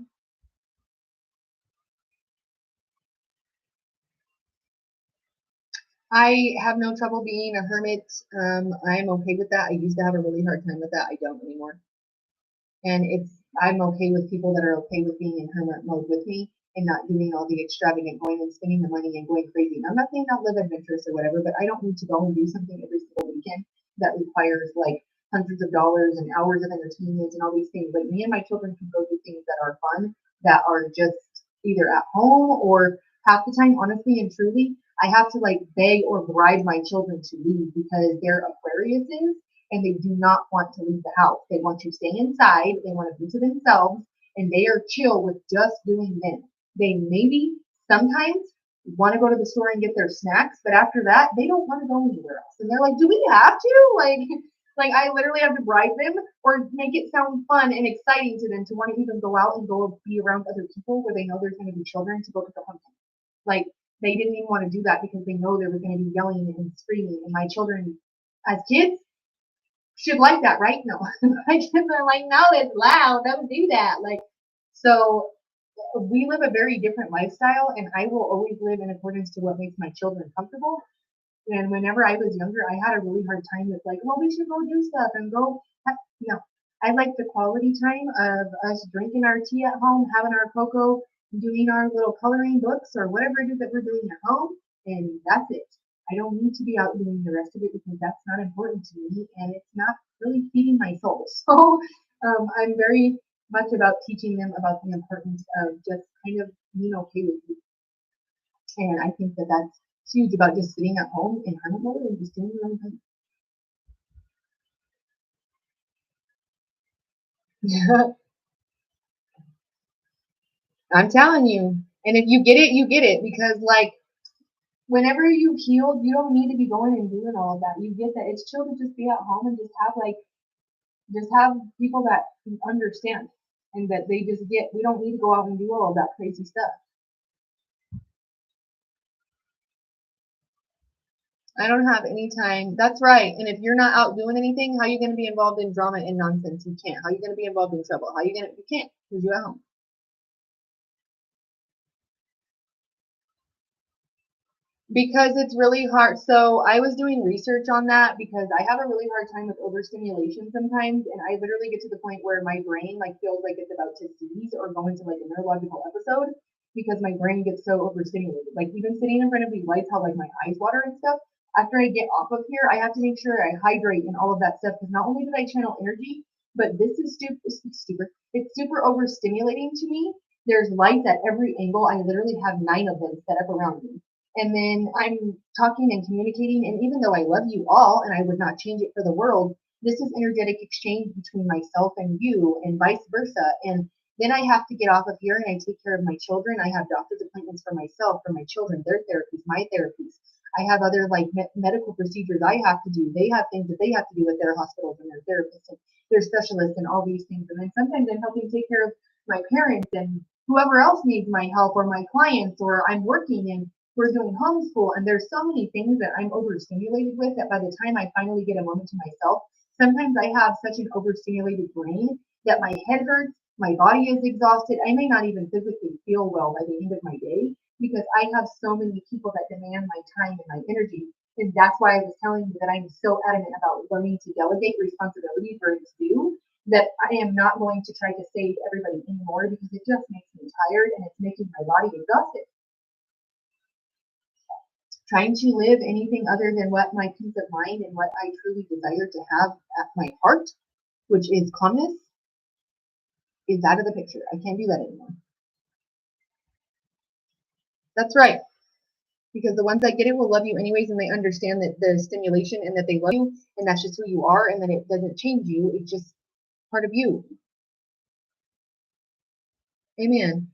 A: I have no trouble being a hermit. I'm okay with that. I used to have a really hard time with that. I don't anymore. And I'm okay with people that are okay with being in hermit mode with me and not doing all the extravagant going and spending the money and going crazy. And I'm not saying not live adventurous or whatever, but I don't need to go and do something every single weekend that requires like hundreds of dollars and hours of entertainment and all these things. Like me and my children can go do things that are fun, that are just either at home, or half the time, honestly and truly, I have to like beg or bribe my children to leave because they're Aquariuses and they do not want to leave the house. They want to stay inside. They want to be to themselves, and they are chill with just doing them. They maybe sometimes want to go to the store and get their snacks, but after that, they don't want to go anywhere else. And they're like, do we have to? Like, Like, I literally have to bribe them or make it sound fun and exciting to them to want to even go out and go be around other people where they know there's going to be children to go pick up pumpkin. Like, they didn't even want to do that because they know there was going to be yelling and screaming. And my children, as kids, should like that, right? No. My kids are like, no, it's loud. Don't do that. Like, so we live a very different lifestyle, and I will always live in accordance to what makes my children comfortable. And whenever I was younger, I had a really hard time with like, well, we should go do stuff and go. No, I like the quality time of us drinking our tea at home, having our cocoa, doing our little coloring books or whatever it is that we're doing at home, and that's it. I don't need to be out doing the rest of it because that's not important to me, and it's not really feeding my soul. So I'm very much about teaching them about the importance of just kind of being okay with you. And I think that that's huge about just sitting at home in hermit mode and just doing your own thing. I'm telling you. And if you get it, you get it. Because, like, whenever you healed, you don't need to be going and doing all of that. You get that it's chill to just be at home and just have people that understand and that they just get, we don't need to go out and do all of that crazy stuff. I don't have any time. That's right. And if you're not out doing anything, how are you going to be involved in drama and nonsense? You can't. How are you going to be involved in trouble? How are you going to, you can't because you're at home. Because it's really hard. So I was doing research on that because I have a really hard time with overstimulation sometimes, and I literally get to the point where my brain like feels like it's about to seize or go into like a neurological episode because my brain gets so overstimulated. Like even sitting in front of these lights, how like my eyes water and stuff. After I get off of here, I have to make sure I hydrate and all of that stuff because not only did I channel energy, but this is stupid. It's super overstimulating to me. There's lights at every angle. I literally have 9 of them set up around me, and then I'm talking and communicating. And even though I love you all and I would not change it for the world, this is energetic exchange between myself and you and vice versa. And then I have to get off of here and I take care of my children. I have doctor's appointments for myself, for my children, their therapies, my therapies. I have other like medical procedures I have to do. They have things that they have to do with their hospitals and their therapists and their specialists and all these things. And then sometimes I'm helping take care of my parents and whoever else needs my help or my clients, or I'm working and we're doing homeschool, and there's so many things that I'm overstimulated with that by the time I finally get a moment to myself, sometimes I have such an overstimulated brain that my head hurts, my body is exhausted. I may not even physically feel well by the end of my day because I have so many people that demand my time and my energy. And that's why I was telling you that I'm so adamant about learning to delegate responsibility for its due, that I am not going to try to save everybody anymore because it just makes me tired and it's making my body exhausted. Trying to live anything other than what my peace of mind and what I truly desire to have at my heart, which is calmness, is out of the picture. I can't do that anymore. That's right. Because the ones that get it will love you anyways, and they understand that the stimulation and that they love you, and that's just who you are, and that it doesn't change you. It's just part of you. Amen.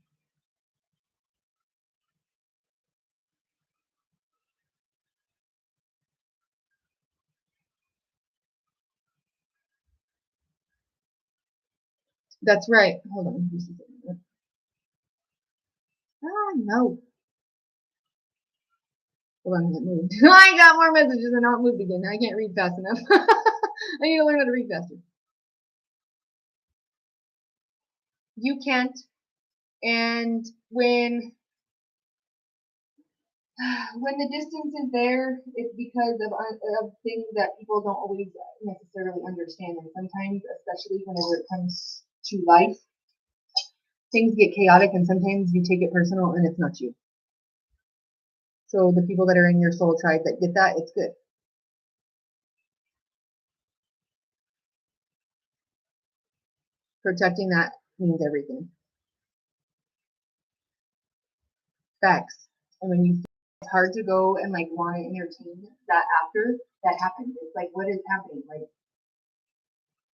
A: That's right. Hold on. Ah, no. Hold on, it moved. I got more messages and now it moved again. I can't read fast enough. I need to learn how to read faster. You can't. And when the distance is there, it's because of things that people don't always necessarily understand. And sometimes, especially whenever it comes to life, things get chaotic and sometimes you take it personal and it's not you. So the people that are in your soul tribe that get that, it's good. Protecting that means everything. Facts. And when you, it's hard to go and like want to entertain that after that happens. It's like, what is happening? Like,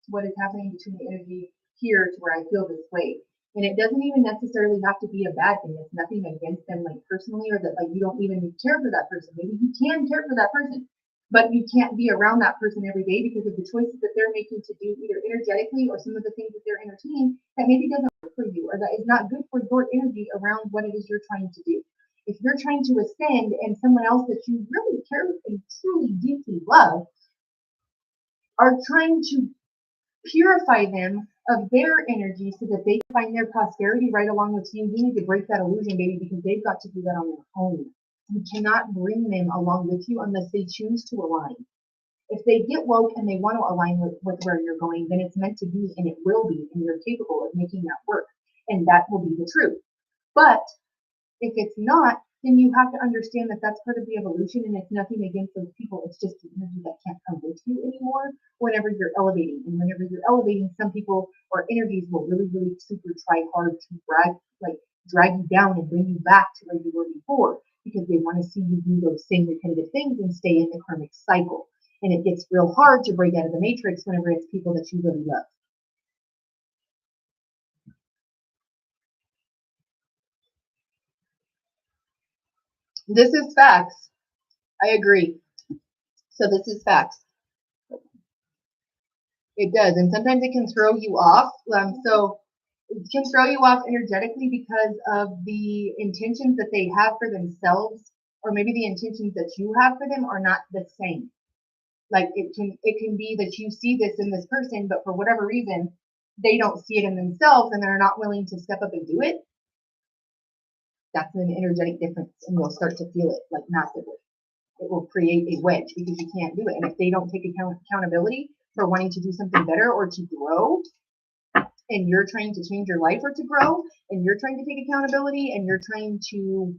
A: what is happening between the energy here to where I feel this way? And it doesn't even necessarily have to be a bad thing. It's nothing against them, like personally, or that like you don't even care for that person. Maybe you can care for that person, but you can't be around that person every day because of the choices that they're making to do either energetically or some of the things that they're entertaining that maybe doesn't work for you or that is not good for your energy around what it is you're trying to do. If you're trying to ascend and someone else that you really care and truly deeply love are trying to purify them of their energy so that they find their prosperity right along with you, you need to break that illusion, baby, because they've got to do that on their own. You cannot bring them along with you unless they choose to align. If they get woke and they want to align with where you're going, then it's meant to be and it will be, and you're capable of making that work. And that will be the truth. But if it's not, then you have to understand that that's part of the evolution and it's nothing against those people. It's just the energy that can't come with you anymore whenever you're elevating. And whenever you're elevating, some people or energies will really, really super try hard to drag you down and bring you back to where you were before because they want to see you do those same repetitive things and stay in the karmic cycle. And it gets real hard to break out of the matrix whenever it's people that you really love. This is facts. I agree. So this is facts. It does. And sometimes it can throw you off. So it can throw you off energetically because of the intentions that they have for themselves, or maybe the intentions that you have for them are not the same. Like it can be that you see this in this person, but for whatever reason, they don't see it in themselves and they're not willing to step up and do it. That's an energetic difference, and you'll start to feel it like massively. It will create a wedge because you can't do it. And if they don't take accountability for wanting to do something better or to grow, and you're trying to change your life or to grow, and you're trying to take accountability and you're trying to,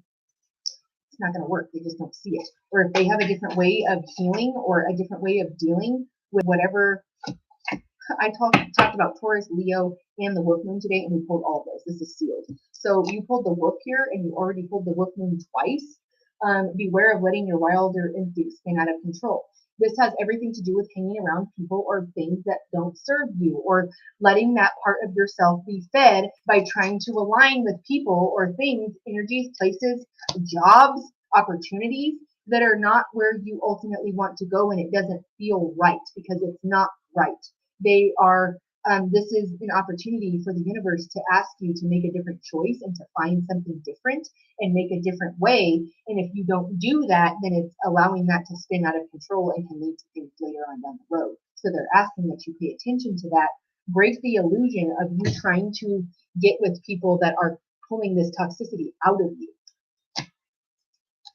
A: it's not going to work. They just don't see it. Or if they have a different way of healing or a different way of dealing with whatever. I talked about Taurus, Leo, and the wolf moon today, and we pulled all of those. This is sealed. So you pulled the wolf here, and you already pulled the wolf moon twice. Beware of letting your wilder instincts spin out of control. This has everything to do with hanging around people or things that don't serve you, or letting that part of yourself be fed by trying to align with people or things, energies, places, jobs, opportunities that are not where you ultimately want to go, and it doesn't feel right because it's not right. They are, this is an opportunity for the universe to ask you to make a different choice and to find something different and make a different way. And if you don't do that, then it's allowing that to spin out of control and can lead to things later on down the road. So they're asking that you pay attention to that, break the illusion of you trying to get with people that are pulling this toxicity out of you.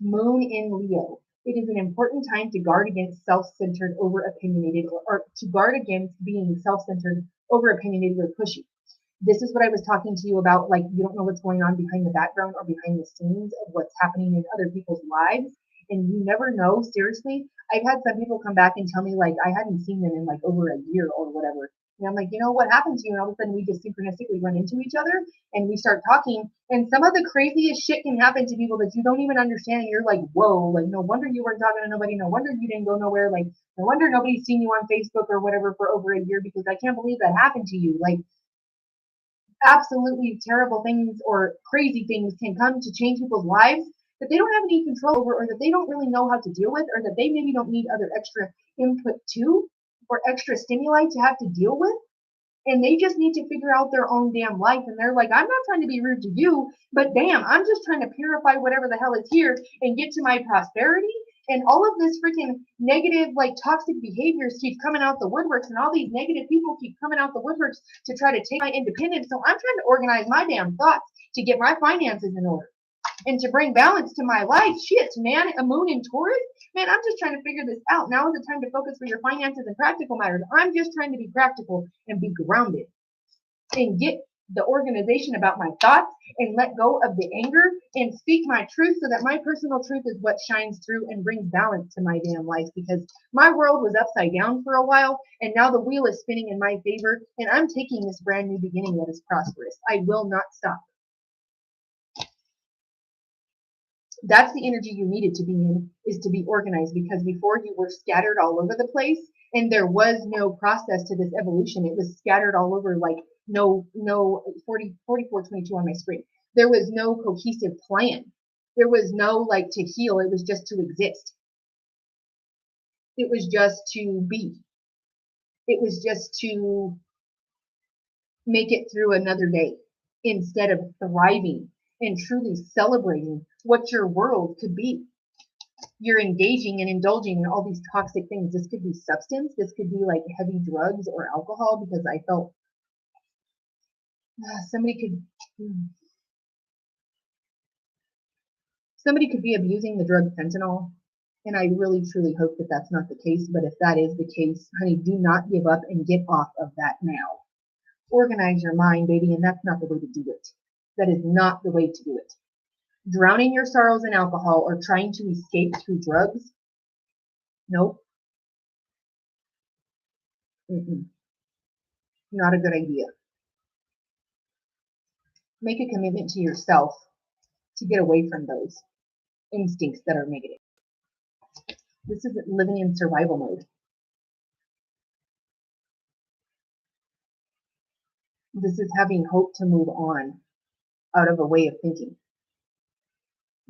A: Moon in Leo. It is an important time to guard against self-centered, over-opinionated, or to guard against being self-centered, over-opinionated, or pushy. This is what I was talking to you about. Like, you don't know what's going on behind the background or behind the scenes of what's happening in other people's lives. And you never know, seriously. I've had some people come back and tell me, like, I hadn't seen them in like over a year or whatever. And I'm like, you know, what happened to you? And all of a sudden we just synchronistically run into each other and we start talking. And some of the craziest shit can happen to people that you don't even understand. And you're like, whoa, like, no wonder you weren't talking to nobody. No wonder you didn't go nowhere. Like, no wonder nobody's seen you on Facebook or whatever for over a year, because I can't believe that happened to you. Like, absolutely terrible things or crazy things can come to change people's lives that they don't have any control over, or that they don't really know how to deal with, or that they maybe don't need other extra input to, or extra stimuli to have to deal with. And they just need to figure out their own damn life. And they're like, I'm not trying to be rude to you, but damn, I'm just trying to purify whatever the hell is here and get to my prosperity. And all of this freaking negative, like, toxic behaviors keep coming out the woodworks, and all these negative people keep coming out the woodworks to try to take my independence. So I'm trying to organize my damn thoughts to get my finances in order and to bring balance to my life. Shit, man, a moon in Taurus? Man, I'm just trying to figure this out. Now is the time to focus for your finances and practical matters. I'm just trying to be practical and be grounded and get the organization about my thoughts and let go of the anger and speak my truth, so that my personal truth is what shines through and brings balance to my damn life, because my world was upside down for a while and now the wheel is spinning in my favor, and I'm taking this brand new beginning that is prosperous. I will not stop. That's the energy you needed to be in, is to be organized, because before you were scattered all over the place and there was no process to this evolution. It was scattered all over, like no 4422 on my screen. There was no cohesive plan. There was no like to heal. It was just to exist. It was just to be. It was just to make it through another day instead of thriving and truly celebrating what your world could be. You're engaging and indulging in all these toxic things. This could be substance. This could be like heavy drugs or alcohol, because I felt somebody could be abusing the drug fentanyl. And I really, truly hope that that's not the case. But if that is the case, honey, do not give up and get off of that now. Organize your mind, baby, and that's not the way to do it. That is not the way to do it. Drowning your sorrows in alcohol or trying to escape through drugs, nope. Not a good idea. Make a commitment to yourself to get away from those instincts that are negative. This is living in survival mode. This is having hope to move on out of a way of thinking.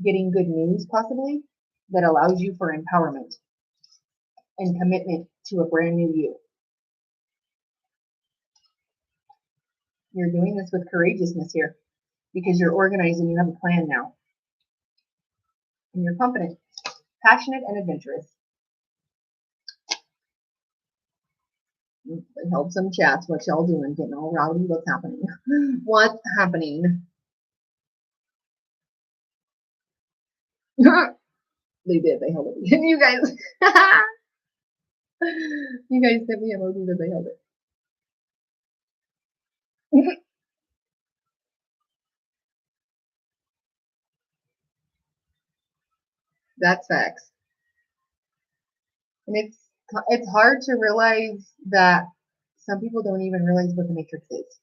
A: Getting good news, possibly, that allows you for empowerment and commitment to a brand new you. You're doing this with courageousness here because you're organized and you have a plan now. And you're confident, passionate, and adventurous. I held some chats. What y'all doing? Getting all rowdy? What's happening? What's happening? They did. They held it. You guys, you guys sent me emojis that they held it. That's facts. And it's hard to realize that some people don't even realize what the matrix is.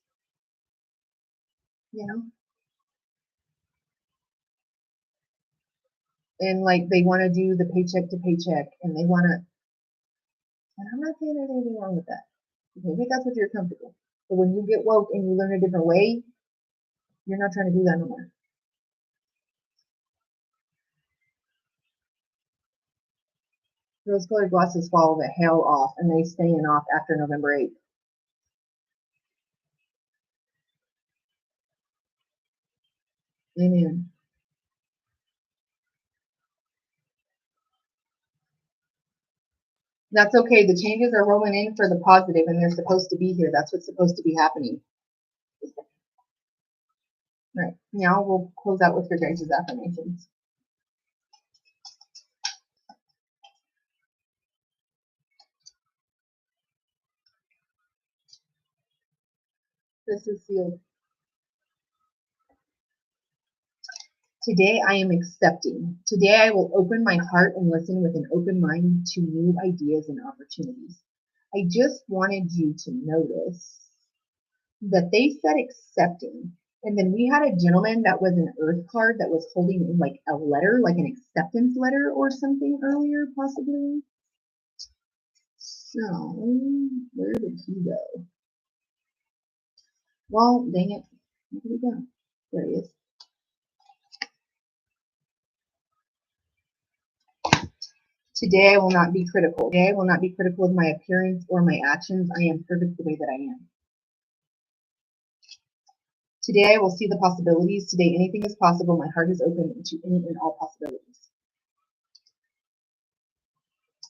A: You know? And like they want to do the paycheck to paycheck, and they want to, and I'm not saying there's anything wrong with that. Maybe that's what you're comfortable. But when you get woke and you learn a different way, you're not trying to do that no more. Rose colored glasses fall the hell off, and they staying off after November 8th. Amen. That's okay. The changes are rolling in for the positive, and they're supposed to be here. That's what's supposed to be happening. Right. Now we'll close out with your guys' affirmations. This is sealed. Today I am accepting. Today I will open my heart and listen with an open mind to new ideas and opportunities. I just wanted you to notice that they said accepting. And then we had a gentleman that was an earth card that was holding like a letter, like an acceptance letter or something earlier, possibly. So, where did he go? Well, dang it. Where did he go? There he is. Today I will not be critical. Today I will not be critical of my appearance or my actions. I am perfect the way that I am. Today I will see the possibilities. Today anything is possible. My heart is open to any and all possibilities.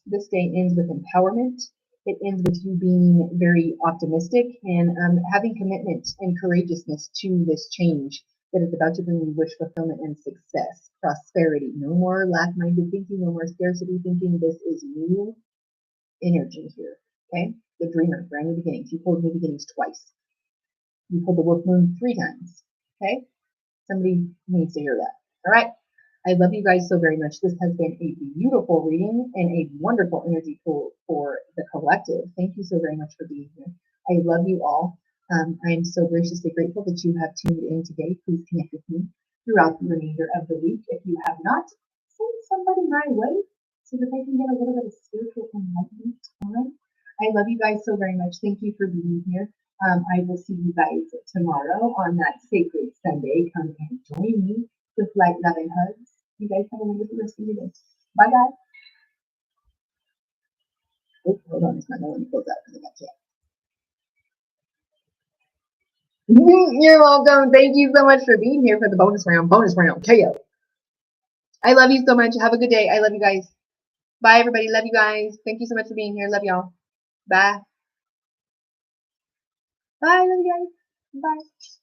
A: This day ends with empowerment. It ends with you being very optimistic and having commitment and courageousness to this change that is about to bring you wish fulfillment and success, prosperity. No more lack-minded thinking, no more scarcity thinking. This is new energy here, okay? The dreamer, brand new beginnings. You pulled new beginnings twice. You pulled the wolf moon 3 times, okay? Somebody needs to hear that, all right? I love you guys so very much. This has been a beautiful reading and a wonderful energy tool for the collective. Thank you so very much for being here. I love you all. I am so graciously grateful that you have tuned in today. Please connect with me throughout the remainder of the week. If you have not, send somebody my way so that they can get a little bit of spiritual enlightenment. All right. I love you guys so very much. Thank you for being here. I will see you guys tomorrow on that sacred Sunday. Come and join me with light, love, and hugs. You guys have a wonderful rest of your day. Bye, guys. Oh, hold on, it's not going to close out because I got you. You're welcome. Thank you so much for being here for the bonus round. Bonus round, KO. I love you so much. Have a good day. I love you guys. Bye, everybody. Love you guys. Thank you so much for being here. Love y'all. Bye. Bye. Love you guys. Bye.